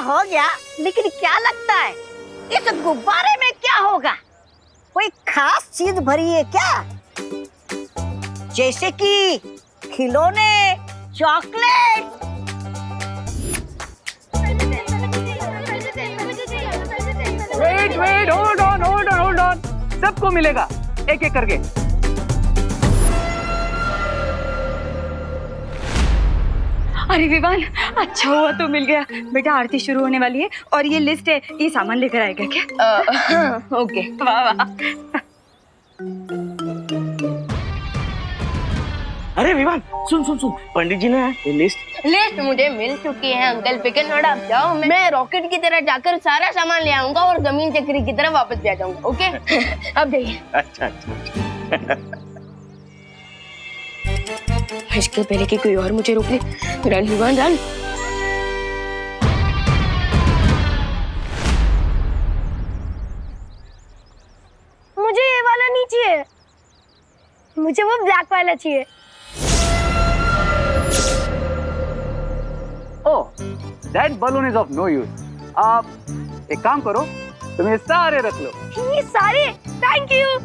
हो गया, लेकिन क्या लगता है इस गुब्बारे में क्या होगा? कोई खास चीज भरी है क्या? जैसे कि खिलौने, chocolate? Wait wait, hold on hold on hold on, सबको मिलेगा एक एक करके। अरे विवान, अच्छा हुआ तो मिल गया। बेटा आरती शुरू होने वाली है और ये लिस्ट है, ये सामान लेकर आएगा क्या? ओके। वाह वाह। अरे विवान, सुन सुन सुन, पंडित जी ने ये लिस्ट मुझे मिल चुकी है अंकल, फिकर नॉट आप जाओ। मैं रॉकेट की तरह जाकर सारा सामान ले आऊंगा और जमीन चक्री की तरह वापस भी आ जाऊंगा। ओके? अब जाइए। अच्छा अच्छा। इसके पहले कि कोई और मुझे रोक ले। Run Vivaan run. मुझे ये वाला नहीं चाहिए, मुझे वो ब्लैक वाला चाहिए। ओह, that balloon is of no use. आप एक काम करो, तुम ये सारे रख लो। ये सारे? Thank you.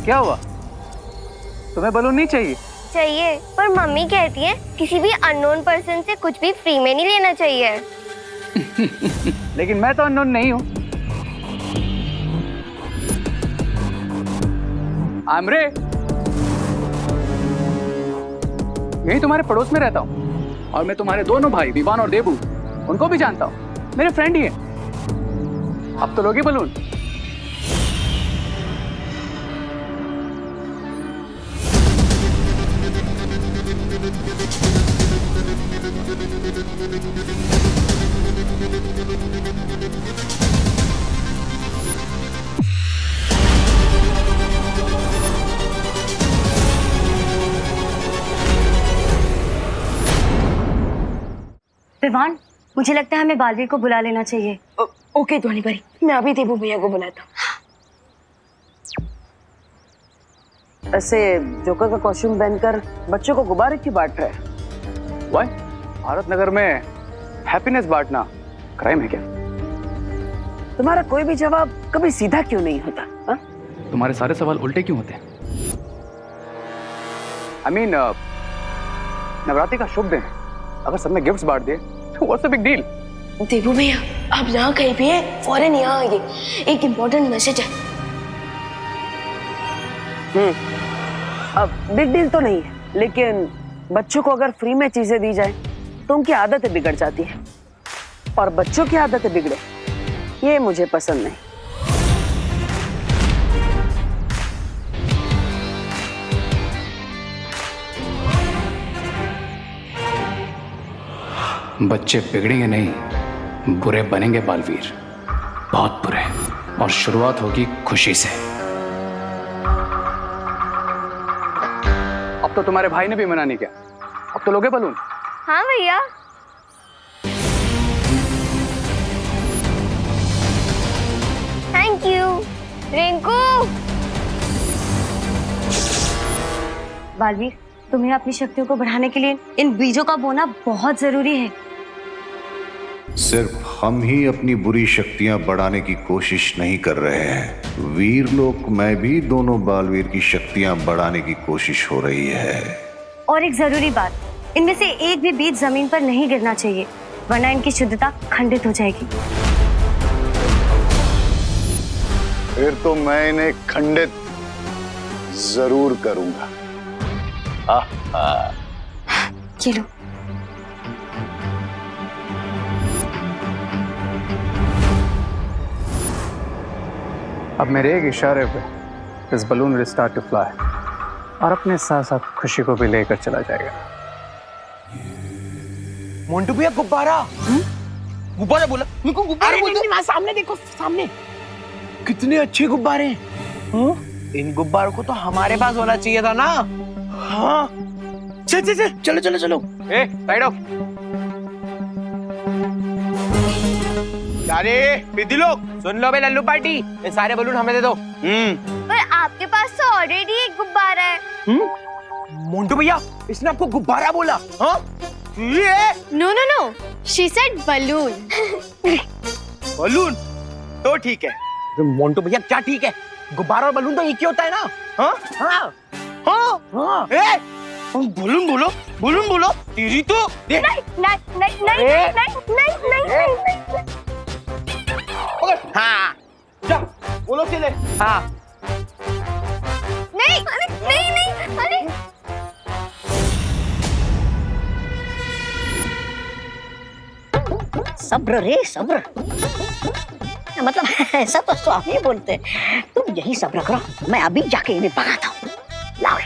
क्या हुआ? तुम्हें बलून नहीं चाहिए? चाहिए, पर मम्मी कहती है किसी भी अननोन पर्सन से कुछ भी फ्री में नहीं लेना चाहिए। लेकिन मैं तो अननोन नहीं हूँ। आमरे, यही तुम्हारे पड़ोस में रहता हूँ और मैं तुम्हारे दोनों भाई विवान और देबू, उनको भी जानता हूँ, मेरे फ्रेंड ही हैं। अब तो लोगे बलून? विवान, मुझे लगता है हमें बालवीर को बुला लेना चाहिए। ओके धोनी भाई, मैं अभी देबू भैया को बुलाता हूँ। ऐसे जोकर का कॉस्ट्यूम पहनकर बच्चों को गुब्बारे क्यों बांट रहे हैं? वाई? भारत नगर में हैप्पीनेस बांटना क्राइम है क्या? तुम्हारा कोई भी जवाब कभी सीधा क्यों नहीं होता? हा? तुम्हारे सारे सवाल उल्टे क्यों होते हैं? I mean, नवरात्रि का शुभ दिन है, अगर सब में गिफ्ट्स बांट दिए तो व्हाट्स द बिग डील? देबू भैया, आप जहाँ कहीं भी है फौरन यहाँ आइए, एक इम्पोर्टेंट मैसेज है। अब बिग डील तो नहीं है, लेकिन बच्चों को अगर फ्री में चीजें दी जाए तो उनकी आदतें बिगड़ जाती है, और बच्चों की आदतें बिगड़े ये मुझे पसंद नहीं। बच्चे बिगड़ेंगे नहीं, बुरे बनेंगे बालवीर, बहुत बुरे, और शुरुआत होगी खुशी से। अब तो तुम्हारे भाई ने भी मना नहीं किया, अब तो लोगे बलून। हाँ भैया। Thank you Rinku. बालवीर, तुम्हें अपनी शक्तियों को बढ़ाने के लिए इन बीजों का बोना बहुत जरूरी है। सिर्फ हम ही अपनी बुरी शक्तियां बढ़ाने की कोशिश नहीं कर रहे हैं, वीर लोक में भी दोनों बालवीर की शक्तियां बढ़ाने की कोशिश हो रही है। और एक जरूरी बात, इनमें से एक भी बीज जमीन पर नहीं गिरना चाहिए, वरना इनकी शुद्धता खंडित हो जाएगी। फिर तो मैं इन्हें खंडित जरूर करूंगा। ये लो। अब मेरे एक इशारे पे this balloon will start to fly, और अपने साथ साथ खुशी को भी लेकर चला जाएगा। मोंटू भैया गुब्बारा। गुब्बारा बोला? मेरे को गुब्बारा बोलते। वहाँ सामने देखो, सामने कितने अच्छे गुब्बारे हैं। इन गुब्बारों को तो हमारे पास होना चाहिए था ना। हाँ चल चल चल, चलो चलो चलो। ए साइड ऑफ। अरे विधि लोग सुन लो बे, लल्लू पार्टी, ये सारे बलून हमें दे दो। पर आपके पास तो ऑलरेडी एक गुब्बारा है। मोंटू भैया, इसने आपको गुब्बारा बोला? हाँ ये no no no, she said balloon. Balloon तो ठीक है। मोंटू भैया क्या ठीक है? गुब्बारा और बलून तो एक ही होता है ना। हाँ हाँ हाँ हाँ। बलून बोलो, बलून बोलो। तेरी तो नहीं नहीं नहीं नहीं नहीं नहीं नहीं नहीं। हाँ जा बोलो चले। हाँ नहीं नहीं नहीं, अरे सब्र रे सब्र, मतलब ऐसा तो स्वामी बोलते, तुम यही सब्र करो, मैं अभी जाके इन्हें भगाता हूँ। लाओ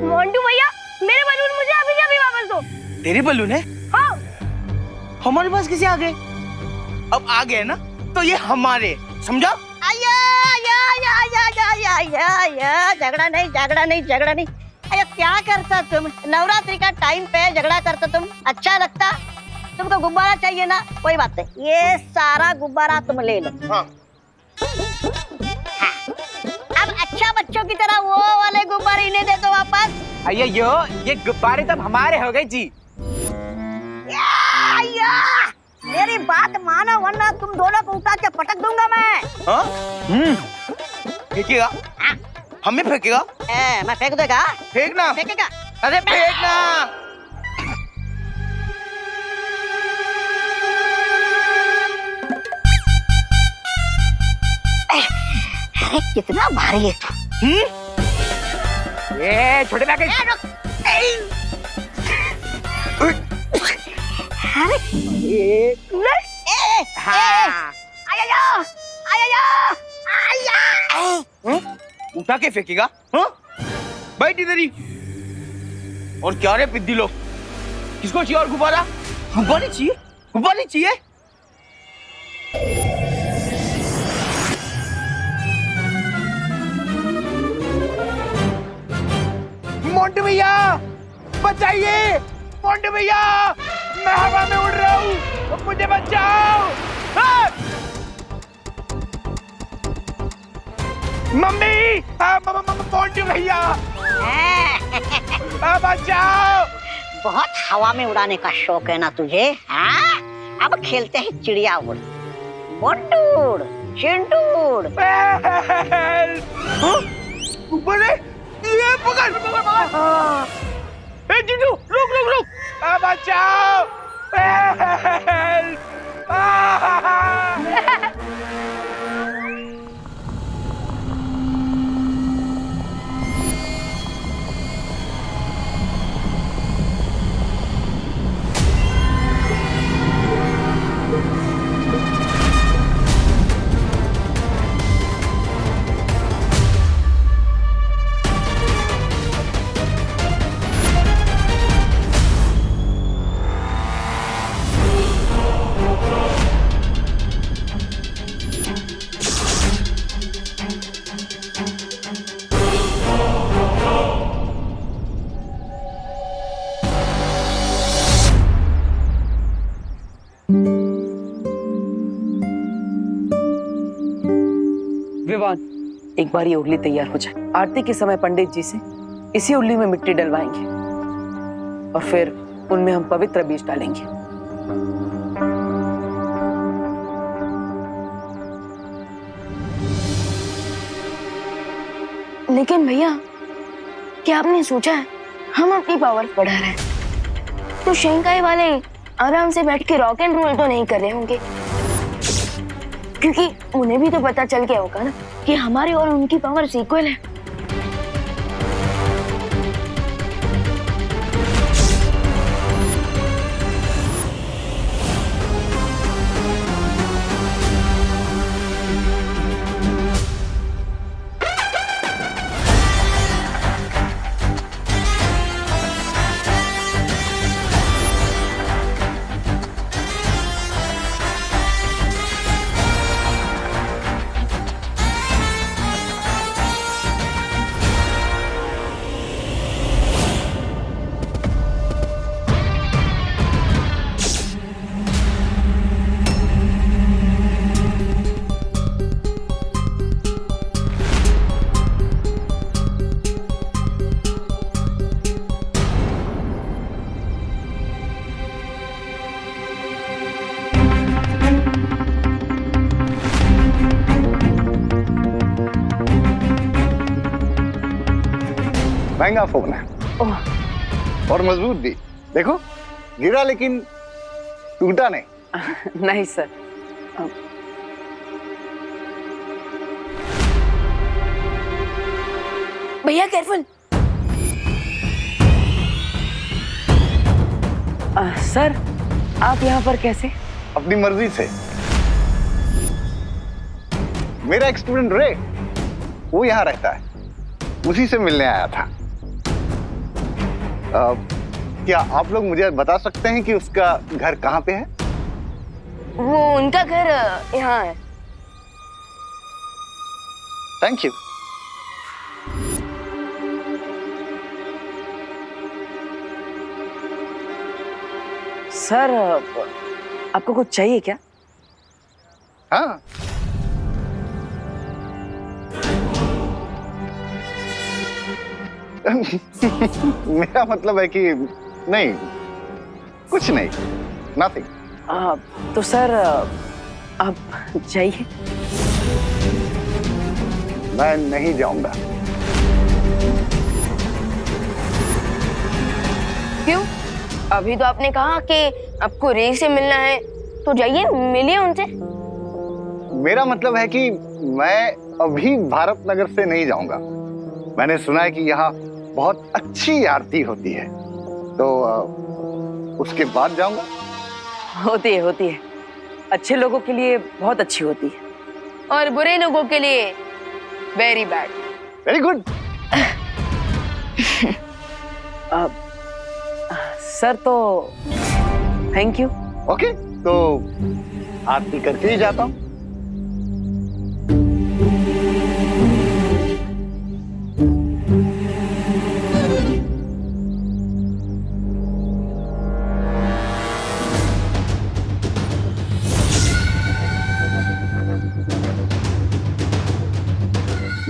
मोंटू भैया, मेरे बलून मुझे अभी के अभी वापस दो। तेरे बलून है? हाँ। हमारे पास कैसे आ गए? अब आ गए ना तो ये हमारे, समझा? आया आया आया आया आया आया आया, झगड़ा नहीं झगड़ा नहीं झगड़ा नहीं। अरे क्या करता तुम, नवरात्रि का टाइम पे झगड़ा करता तुम, अच्छा लगता? तुमको गुब्बारा चाहिए ना, कोई बात नहीं, ये सारा गुब्बारा तुम ले लो। हाँ। हाँ। अब अच्छा बच्चों की तरह वो वाले गुब्बारे इन्हें दे दो वापस। अయ్యో ये गुब्बारे तब हमारे हो गए जी। या, मेरी बात मानो वरना तुम दोनों को उठा के पटक दूंगा मैं। हाँ? फेंकेगा? हमें फेंकेगा? मैं फेंक देगा? फेंकना। फेंकेगा? अरे फेंकना। कितना भारी है तू। ये छोटे लाके। उठा के फेंकेगा? हाँ? बैठ इधर ही। और क्या रे पिद्दी लोग, किसको चाहिए और गुब्बारा? गुब्बारे चाहिए? गुब्बारे चाहिए? मोंटू भैया बचाइए, मोंटू भैया, मैं हवा में उड़ रहा हूँ, मुझे बचाओ। मम्मी, मोंटू भैया, बचाओ। बहुत हवा में उड़ाने का शौक है ना तुझे? हाँ? अब खेलते हैं चिड़िया उड़, मोंटू उड़, चिंटू उड़। बोले ये पकड़। ए चिंटू, रुक रुक रुक, बचाओ। विवान, एक बार ये उर्ली तैयार हो जाए, आरती के समय पंडित जी से इसी उर्ली में मिट्टी डलवाएंगे और फिर उनमें हम पवित्र बीज डालेंगे। लेकिन भैया, क्या आपने सोचा है हम अपनी पावर बढ़ा रहे हैं तो शंकाई वाले आराम से बैठ के रॉक एंड रोल तो नहीं कर रहे होंगे, क्योंकि उन्हें भी तो पता चल गया होगा ना कि हमारी और उनकी पावर इक्वल है। महंगा फोन है और मजबूत भी। देखो, गिरा लेकिन टूटा नहीं। नहीं सर। भैया केयरफुल। सर, आप यहाँ पर कैसे? अपनी मर्जी से। मेरा एक स्टूडेंट रे, वो यहाँ रहता है, उसी से मिलने आया था। क्या आप लोग मुझे बता सकते हैं कि उसका घर कहाँ पे है? वो उनका घर यहाँ है। Thank you. सर, आपको कुछ चाहिए क्या? हाँ, मेरा मतलब है कि नहीं, कुछ नहीं, नथिंग। तो सर, आप जाइए। मैं नहीं जाऊंगा। क्यों? अभी तो आपने कहा कि आपको रे से मिलना है, तो जाइए मिलिए उनसे। मेरा मतलब है कि मैं अभी भारत नगर से नहीं जाऊंगा। मैंने सुना है कि यहाँ बहुत अच्छी आरती होती है, तो उसके बाद जाऊंगा। होती है। अच्छे लोगों के लिए बहुत अच्छी होती है और बुरे लोगों के लिए very bad. Very good. Sir, तो थैंक यू। ओके, तो आरती करके ही जाता हूँ।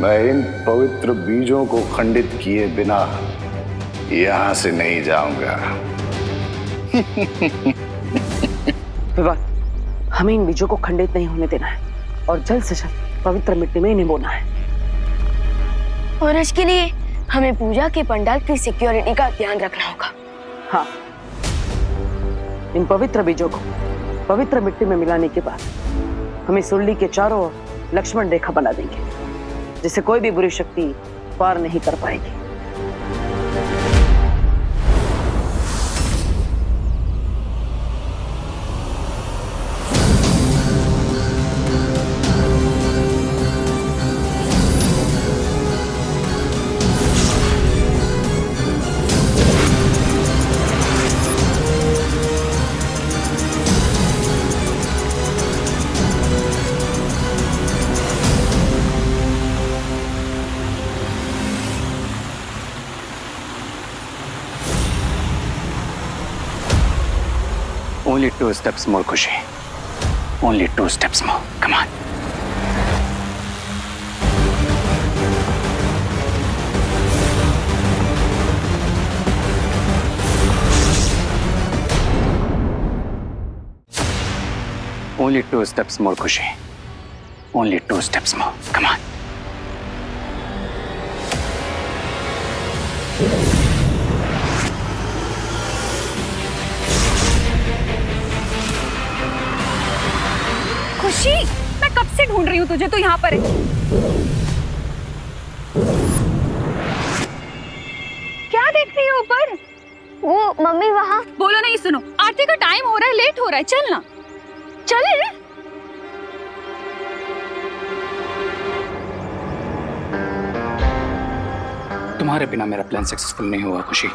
मैं इन पवित्र बीजों को खंडित किए बिना यहां से नहीं जाऊंगा। विवान, हमें इन बीजों को खंडित नहीं होने देना है और जल्द से जल्द पवित्र मिट्टी में इन्हें बोना है। और इसके लिए हमें पूजा के पंडाल की सिक्योरिटी का ध्यान रखना होगा। हाँ, इन पवित्र बीजों को पवित्र मिट्टी में मिलाने के बाद हम इस सुरली के चारों ओर लक्ष्मण रेखा बना देंगे, जिसे कोई भी बुरी शक्ति पार नहीं कर पाएगी। Only 2 steps more, Khushi. Only 2 steps more. Come on. Only 2 steps more, Khushi. Only 2 steps more. Come on. खुशी, मैं कब से ढूंढ रही हूँ तुझे, तो यहाँ पर है। क्या देख रही है ऊपर? वो मम्मी वहाँ। बोलो नहीं, सुनो, आरती का टाइम हो रहा है, लेट हो रहा है, चलना। चले। तुम्हारे बिना मेरा प्लान सक्सेसफुल नहीं हुआ खुशी,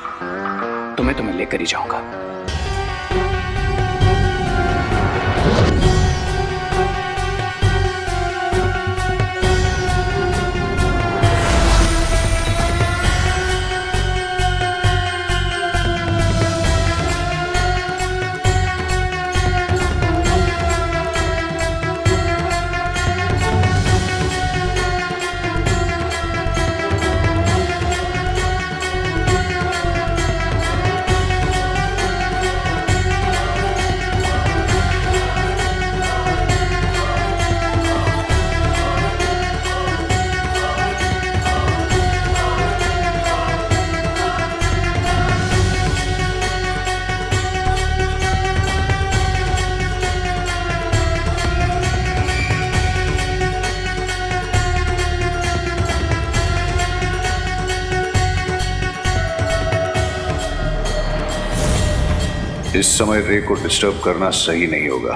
तुम्हें लेकर ही जाऊंगा। इस समय रे को डिस्टर्ब करना सही नहीं होगा।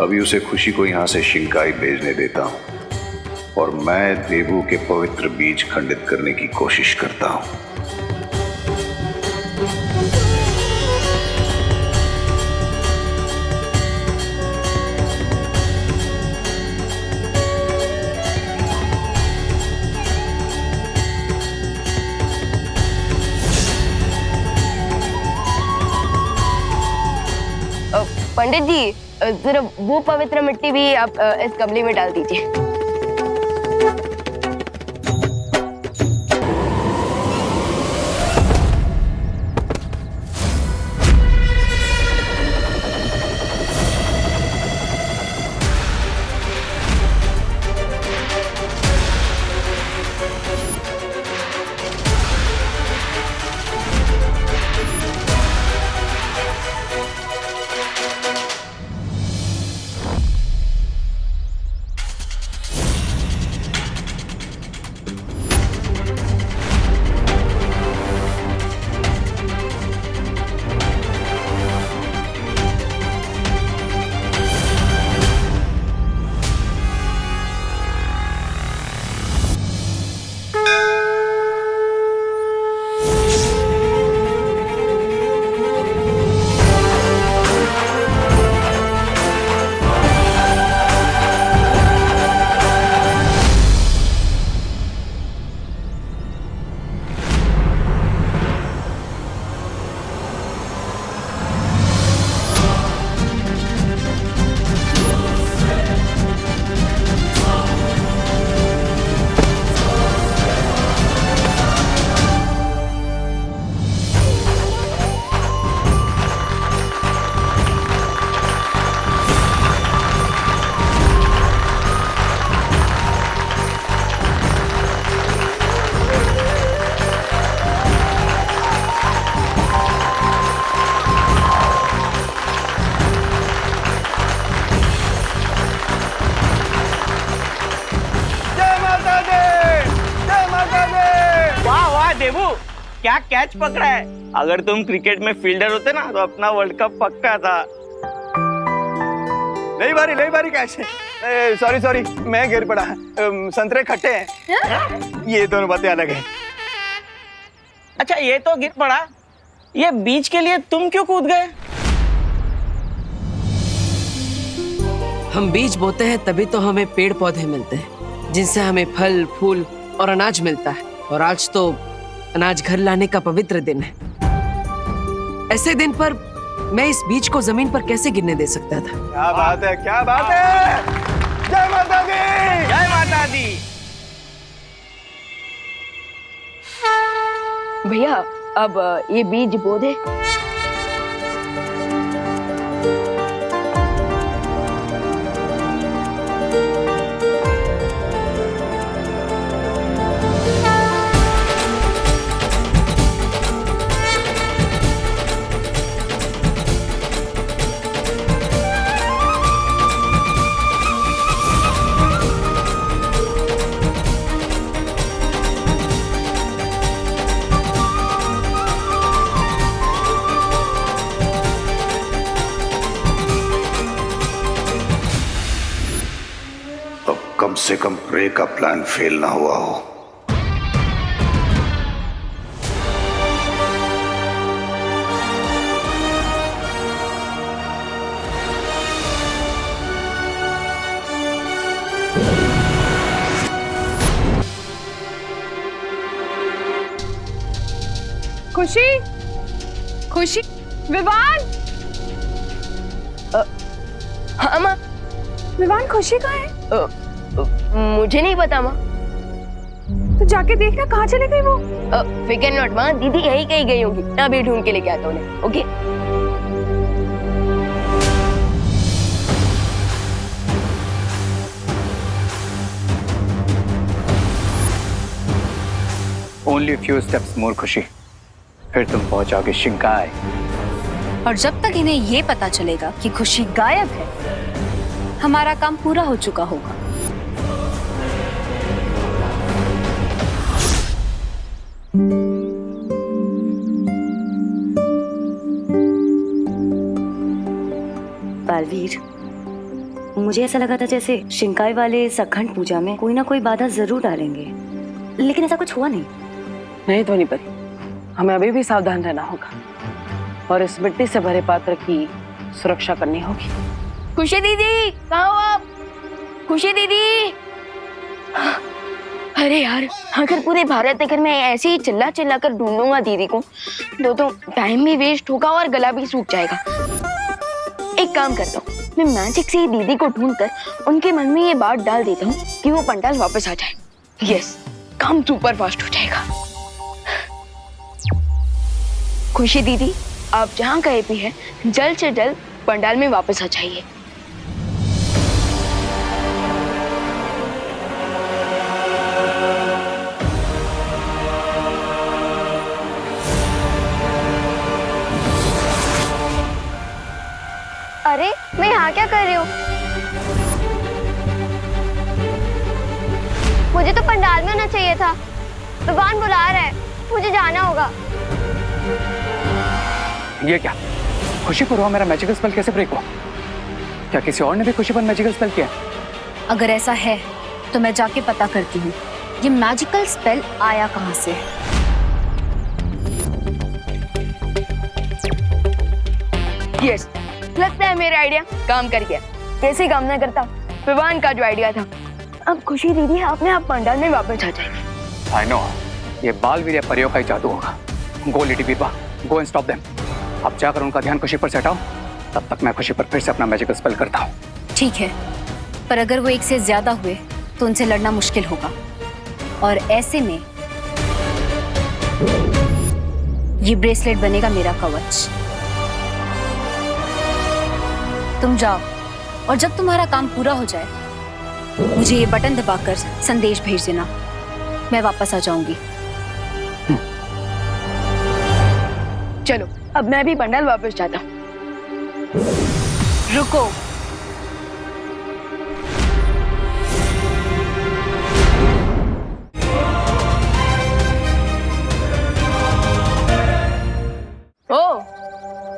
अभी उसे खुशी को यहां से शिंकाई भेजने देता हूं और मैं देवू के पवित्र बीज खंडित करने की कोशिश करता हूं। पंडित जी, जरा वो पवित्र मिट्टी भी आप इस गमले में डाल दीजिए। क्या कैच पकड़ा है? अगर तुम क्रिकेट में फील्डर होते ना तो अपना वर्ल्ड कप पक्का था। नहीं बारी कैच। सॉरी मैं गिर पड़ा। संतरे खट्टे हैं। ये दोनों बातें अलग है। अच्छा ये तो गिर पड़ा, ये बीज के लिए तुम क्यों कूद गए? हम बीज बोते हैं तभी तो हमें पेड़ पौधे मिलते हैं, जिनसे हमें फल फूल और अनाज मिलता है। और आज तो अनाज घर लाने का पवित्र दिन है। ऐसे दिन पर मैं इस बीज को जमीन पर कैसे गिरने दे सकता था? क्या बात है, क्या बात है। जय माता दी, जय माता दी। भैया अब ये बीज बो दे। कम से कम प्रे का प्लान फेल ना हुआ हो। खुशी विवान। हाँ माँ। विवान खुशी कहाँ है? मुझे नहीं पता माँ। तो जाके देखना कहाँ चली गई वो। फिकर नॉट माँ, दीदी यही कहीं गई होगी। मैं अभी ढूंढ के लेके आता हूँ उन्हें। ओके। ओनली फ्यू स्टेप्स मोर खुशी, फिर तुम पहुंचोगे शिंकाई। और जब तक इन्हें ये पता चलेगा कि खुशी गायब है, हमारा काम पूरा हो चुका होगा। बालवीर, मुझे ऐसा लगा था जैसे शिंकाई वाले सखंड पूजा में कोई ना कोई बाधा जरूर डालेंगे, लेकिन ऐसा कुछ हुआ नहीं। नहीं ध्वनि परी, हमें अभी भी सावधान रहना होगा और इस मिट्टी से भरे पात्र की सुरक्षा करनी होगी। खुशी दीदी कहाँ हो आप? खुशी दीदी। अरे यार, अगर पूरे भारत नगर में ऐसे ही चिल्ला चिल्ला कर ढूंढूंगा दीदी को तो टाइम भी वेस्ट होगा और गला भी सूख जाएगा। एक काम करता हूँ, मैं मैजिक से ही दीदी को ढूंढकर उनके मन में ये बात डाल देता हूँ कि वो पंडाल वापस आ जाए। यस, काम सुपर फास्ट हो जाएगा। खुशी दीदी, आप जहाँ कहीं भी हैं, जल्द से जल्द पंडाल में वापस आ जाइए। अरे मैं यहाँ क्या कर रही हूँ? मुझे तो पंडाल में होना चाहिए था। भगवान बुला रहा है, मुझे जाना होगा। ये क्या? खुशी पर हुआ मेरा मैजिकल स्पेल कैसे ब्रेक हुआ? क्या किसी और ने भी खुशी पर मैजिकल स्पेल किया? अगर ऐसा है तो मैं जाके पता करती हूँ ये मैजिकल स्पेल आया कहाँ से। यस, लगता है मेरा आइडिया काम कर गया। कैसे काम ना करता, विवान का जो आइडिया था। अब खुशी दीदी अपने आप पंडाल में वापस आ जाएगी। आई नो, ये बालवीर परियों का ही जादू होगा। गो लेडी बीरबा, गो एंड स्टॉप देम। अब जाकर उनका ध्यान खुशी पर से हटाओ, तब तक मैं खुशी पर फिर से अपना मैजिकल स्पेल करता हूँ। ठीक है, पर अगर वो एक से ज्यादा हुए तो उनसे लड़ना मुश्किल होगा, और ऐसे में ये ब्रेसलेट बनेगा मेरा कवच। तुम जाओ, और जब तुम्हारा काम पूरा हो जाए मुझे ये बटन दबाकर संदेश भेज देना, मैं वापस आ जाऊंगी। चलो, अब मैं भी पंडाल वापस जाता हूँ। रुको,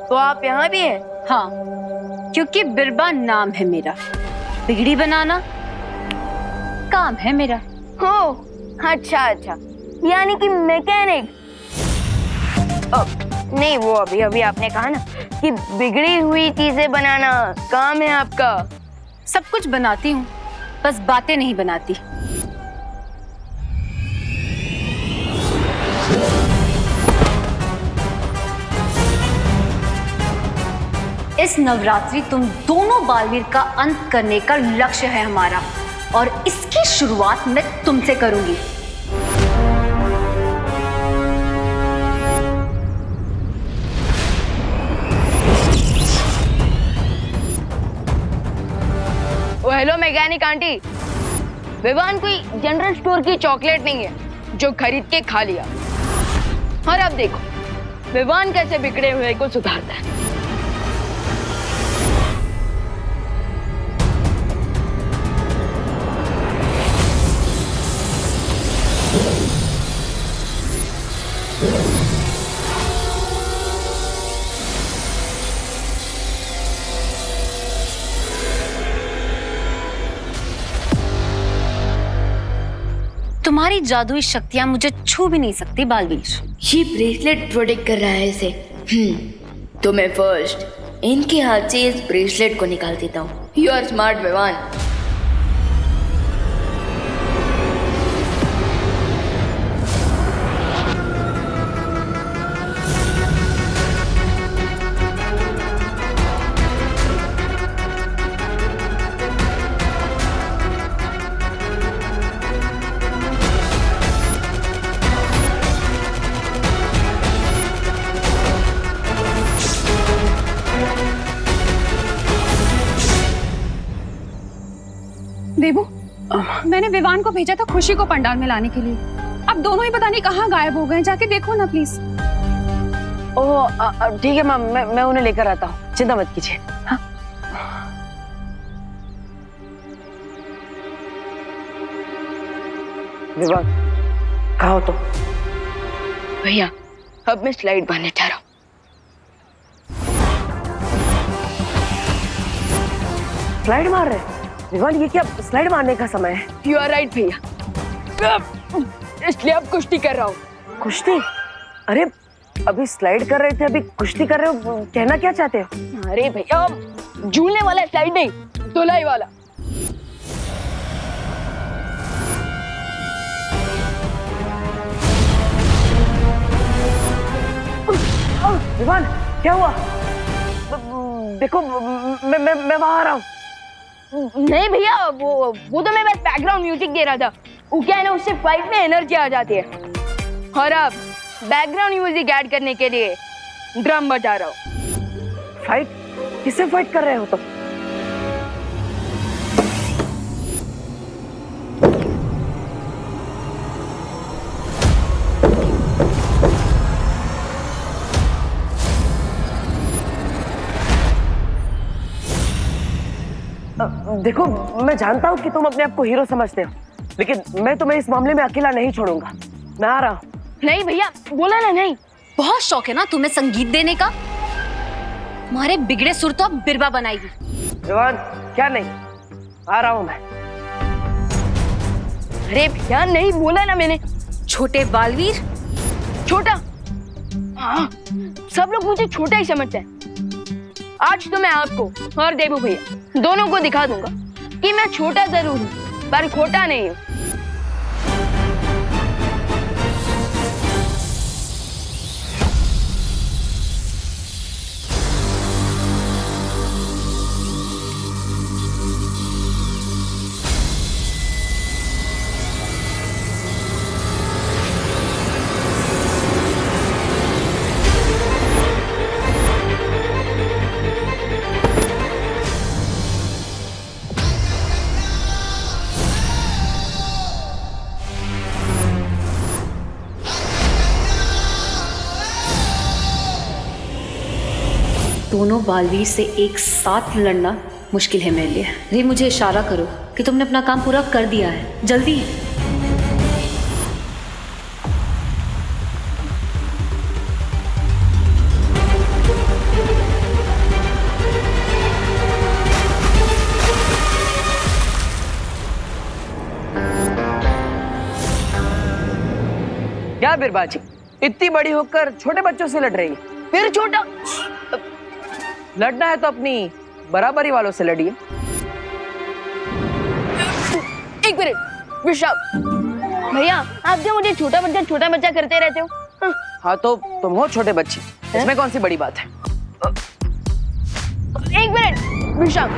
तो आप यहाँ भी हैं? हाँ, क्योंकि बिरबा नाम है मेरा, बिगड़ी बनाना काम है मेरा। हो, अच्छा अच्छा, यानी कि मैकेनिक। नहीं, वो अभी अभी आपने कहा ना कि बिगड़ी हुई चीजें बनाना काम है आपका। सब कुछ बनाती हूँ, बस बातें नहीं बनाती। इस नवरात्रि तुम दोनों बालवीर का अंत करने का लक्ष्य है हमारा, और इसकी शुरुआत मैं तुमसे करूंगी। हेलो मैकेनिक आंटी, विवान कोई जनरल स्टोर की चॉकलेट नहीं है जो खरीद के खा लिया। और अब देखो विवान कैसे बिगड़े हुए को सुधारता है। तुम्हारी जादुई शक्तियां मुझे छू भी नहीं सकती बालवीर। ये ब्रेसलेट प्रोटेक्ट कर रहा है इसे। तो मैं फर्स्ट इनके हाथ से इस ब्रेसलेट को निकाल देता हूँ। You are smart Vivaan. Debu, मैंने विवान को भेजा था खुशी को पंडाल में लाने के लिए। अब दोनों ही पता नहीं कहाँ गायब हो गए, जाके देखो ना प्लीज। ओह ठीक है मैम, मैं उन्हें लेकर आता हूँ, चिंता मत कीजिए। हाँ? विवान कहाँ हो तुम? भैया अब मैं स्लाइड बांधने जा रहा हूँ। स्लाइड मार रहे? विवान ये क्या स्लाइड मारने का समय है? यू आर राइट भैया, इसलिए अब कुश्ती कर रहा हूँ। कुश्ती? अरे अभी स्लाइड कर रहे थे, अभी कुश्ती कर रहे हो, कहना क्या चाहते हो? अरे भैया झूलने वाला स्लाइड नहीं, धुलाई वाला। विवान क्या हुआ? देखो मैं वहां आ रहा हूँ। नहीं भैया, वो तो मैं बस बैकग्राउंड म्यूजिक दे रहा था। वो क्या है ना, उससे फाइट में एनर्जी आ जाती है। और अब बैकग्राउंड म्यूजिक ऐड करने के लिए ड्रम बजा रहा हूँ। फाइट? किससे फाइट कर रहे हो तुम? देखो मैं जानता हूँ कि तुम अपने आप को हीरो समझते हो, लेकिन मैं तुम्हें इस मामले में अकेला नहीं छोड़ूंगा। मैं आ रहा हूँ। नहीं भैया, बोला ना नहीं। बहुत शौक है ना तुम्हें संगीत देने का। तुम्हारे बिगड़े सुर तो अब बिरबा बनाएगी। विवान क्या नहीं, आ रहा हूँ मैं। अरे भैया नहीं, बोला ना मैंने। छोटे बालवीर? छोटा? हाँ, सब लोग मुझे छोटा ही समझते हैं। आज तो मैं आपको और देबू भैया दोनों को दिखा दूंगा कि मैं छोटा जरूर हूँ पर खोटा नहीं हूँ। दोनों बालवीर से एक साथ लड़ना मुश्किल है मेरे लिए। रे मुझे इशारा करो कि तुमने अपना काम पूरा कर दिया है, जल्दी। क्या बिरबाजी, इतनी बड़ी होकर छोटे बच्चों से लड़ रही है? फिर छोटा लड़ना है तो अपनी बराबरी वालों से लड़िए। एक मिनट विशाल भैया, आप जो मुझे छोटा बच्चा करते रहते हो। हाँ तो तुम हो छोटे बच्चे, इसमें कौन सी बड़ी बात है? एक मिनट विशाल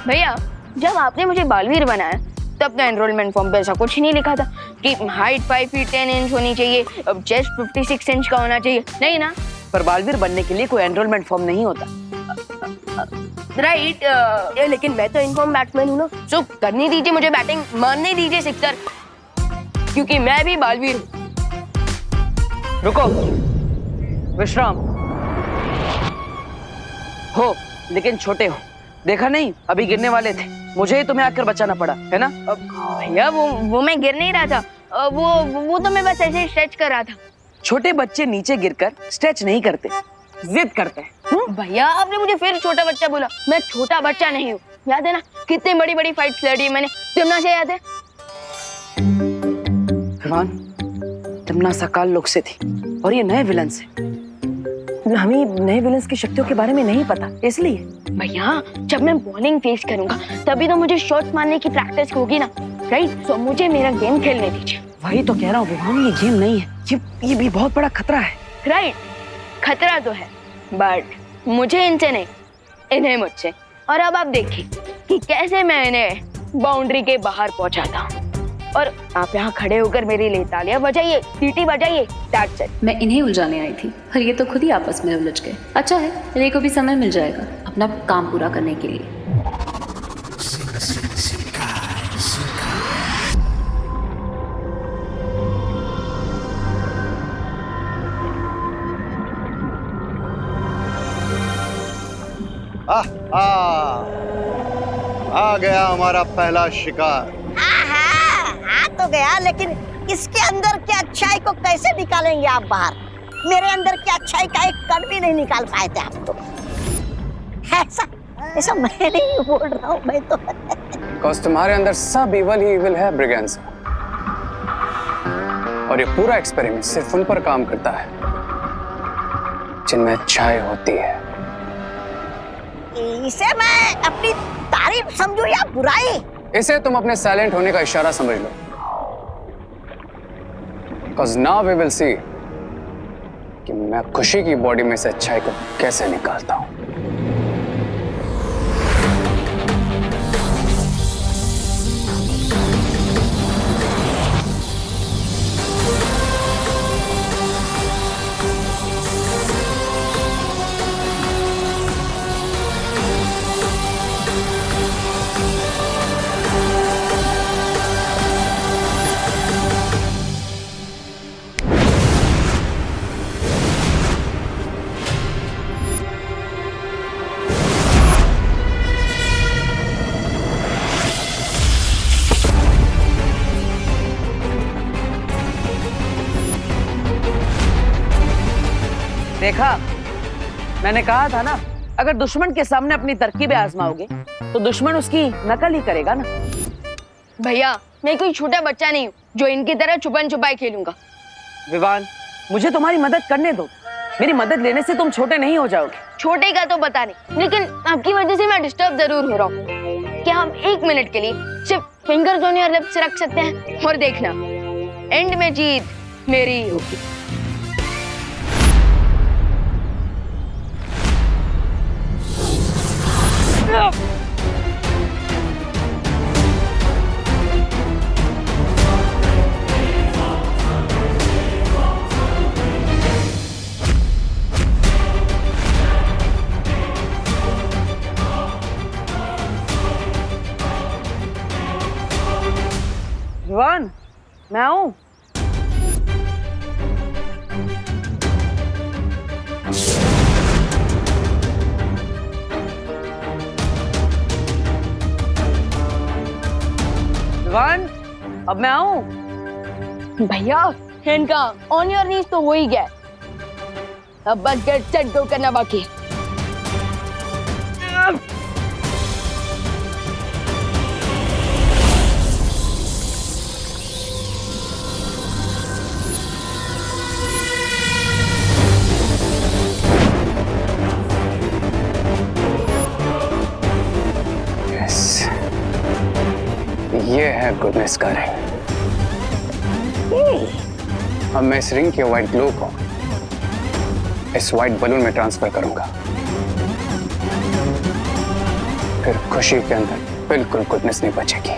भैया, जब आपने मुझे बालवीर बनाया तब तो एनरोलमेंट फॉर्म पे ऐसा कुछ नहीं लिखा था कि हाइट 5 फीट 10 इंच होनी चाहिए, चेस्ट 56 इंच का होना चाहिए, नहीं ना? पर बालवीर बनने के लिए कोई एनरोलमेंट फॉर्म नहीं होता। राइट, लेकिन मैं तो इनफॉर्म बैट्समैन हूँ ना, सो करनी दीजिए मुझे बैटिंग, मारने दीजिए सिक्सर, क्योंकि मैं भी बालवीर हूँ। रुको, विश्राम हो लेकिन छोटे हो, देखा नहीं अभी गिरने वाले थे, मुझे ही तुम्हें आकर बचाना पड़ा है ना? भैया वो मैं गिर नहीं रहा था, वो तो मैं बस ऐसे स्ट्रेच कर रहा था। छोटे बच्चे नीचे गिरकर स्ट्रेच नहीं करते, जिद करते हैं। भैया आपने मुझे फिर छोटा बच्चा बोला, मैं छोटा बच्चा नहीं हूँ, याद है ना कितनी बड़ी बड़ी फाइट्स लड़ी मैंने, तिमना से याद है? विवान, तिमना सकाल लोग से थी और ये नए विलन से, हमें नए विलन्स की शक्तियों के बारे में नहीं पता, इसलिए। भैया जब मैं बॉलिंग फेस करूंगा तभी तो मुझे शॉट मारने की प्रैक्टिस होगी ना, राइट? सो मुझे मेरा गेम खेलने दीजिए। वही तो कह रहा हूँ विवान, ये गेम नहीं है, ये भी बहुत बड़ा खतरा है। राइट, खतरा तो है, बट मुझे इनसे नहीं, इन्हें मुझसे। और अब आप देखिए कि कैसे मैं इन्हें बाउंड्री के बाहर पहुंचाता हूँ। और आप यहाँ खड़े होकर मेरे लिए तालियां बजाइए, सीटी बजाइए, दैट्स इट। मैं इन्हें उलझाने आई थी और ये तो खुद ही आपस में उलझ गए। अच्छा है, रे को भी समय मिल जाएगा अपना काम पूरा करने के लिए। आ गया हमारा पहला शिकार। आ तो गया, लेकिन इसके अंदर की अच्छाई को कैसे निकालेंगे आप बाहर? मेरे अंदर की अच्छाई का एक कण भी नहीं निकाल पाए थे आप तो। ऐसा मैं नहीं बोल रहा हूँ, मैं तो बिकॉज़ तुम्हारे अंदर सब इवल ही इवल है ब्रिगेंस, और ये पूरा एक्सपेरिमेंट सिर्फ उन पर काम करता है जिनमें अच्छाई होती है। इसे मैं अपनी तारीफ समझूं या बुराई? इसे तुम अपने साइलेंट होने का इशारा समझ लो। Because now we will see कि मैं खुशी की बॉडी में से अच्छाई को कैसे निकालता हूं। देखा, मैंने कहा था ना, अगर दुश्मन के सामने अपनी तरकीबें आजमाओगे तो दुश्मन उसकी नकल ही करेगा ना। भैया मैं कोई छोटा बच्चा नहीं हूँ जो इनकी तरह छुपन छुपाई खेलूंगा। विवान, मुझे तुम्हारी मदद करने दो, मेरी मदद लेने से तुम छोटे नहीं हो जाओगे। छोटे का तो पता नहीं, लेकिन आपकी वजह से मैं डिस्टर्ब जरूर हो रहा हूँ। क्या हम 1 मिनट के लिए सिर्फ फिंगर्स ऑन योर लिप्स रख सकते हैं? और देखना, एंड में जीत मेरी ही होगी। विवान, मैं आऊं? विवान, अब मैं आऊं? भैया हैंड का ऑन योर नीज तो हो ही गया, अब बस गेट सेट गो करना बाकी है। ये है गुडनेस का रिंग। अब मैं इस रिंग के व्हाइट ग्लो को इस व्हाइट बलून में ट्रांसफर करूंगा, फिर खुशी के अंदर बिल्कुल गुडनेस नहीं बचेगी।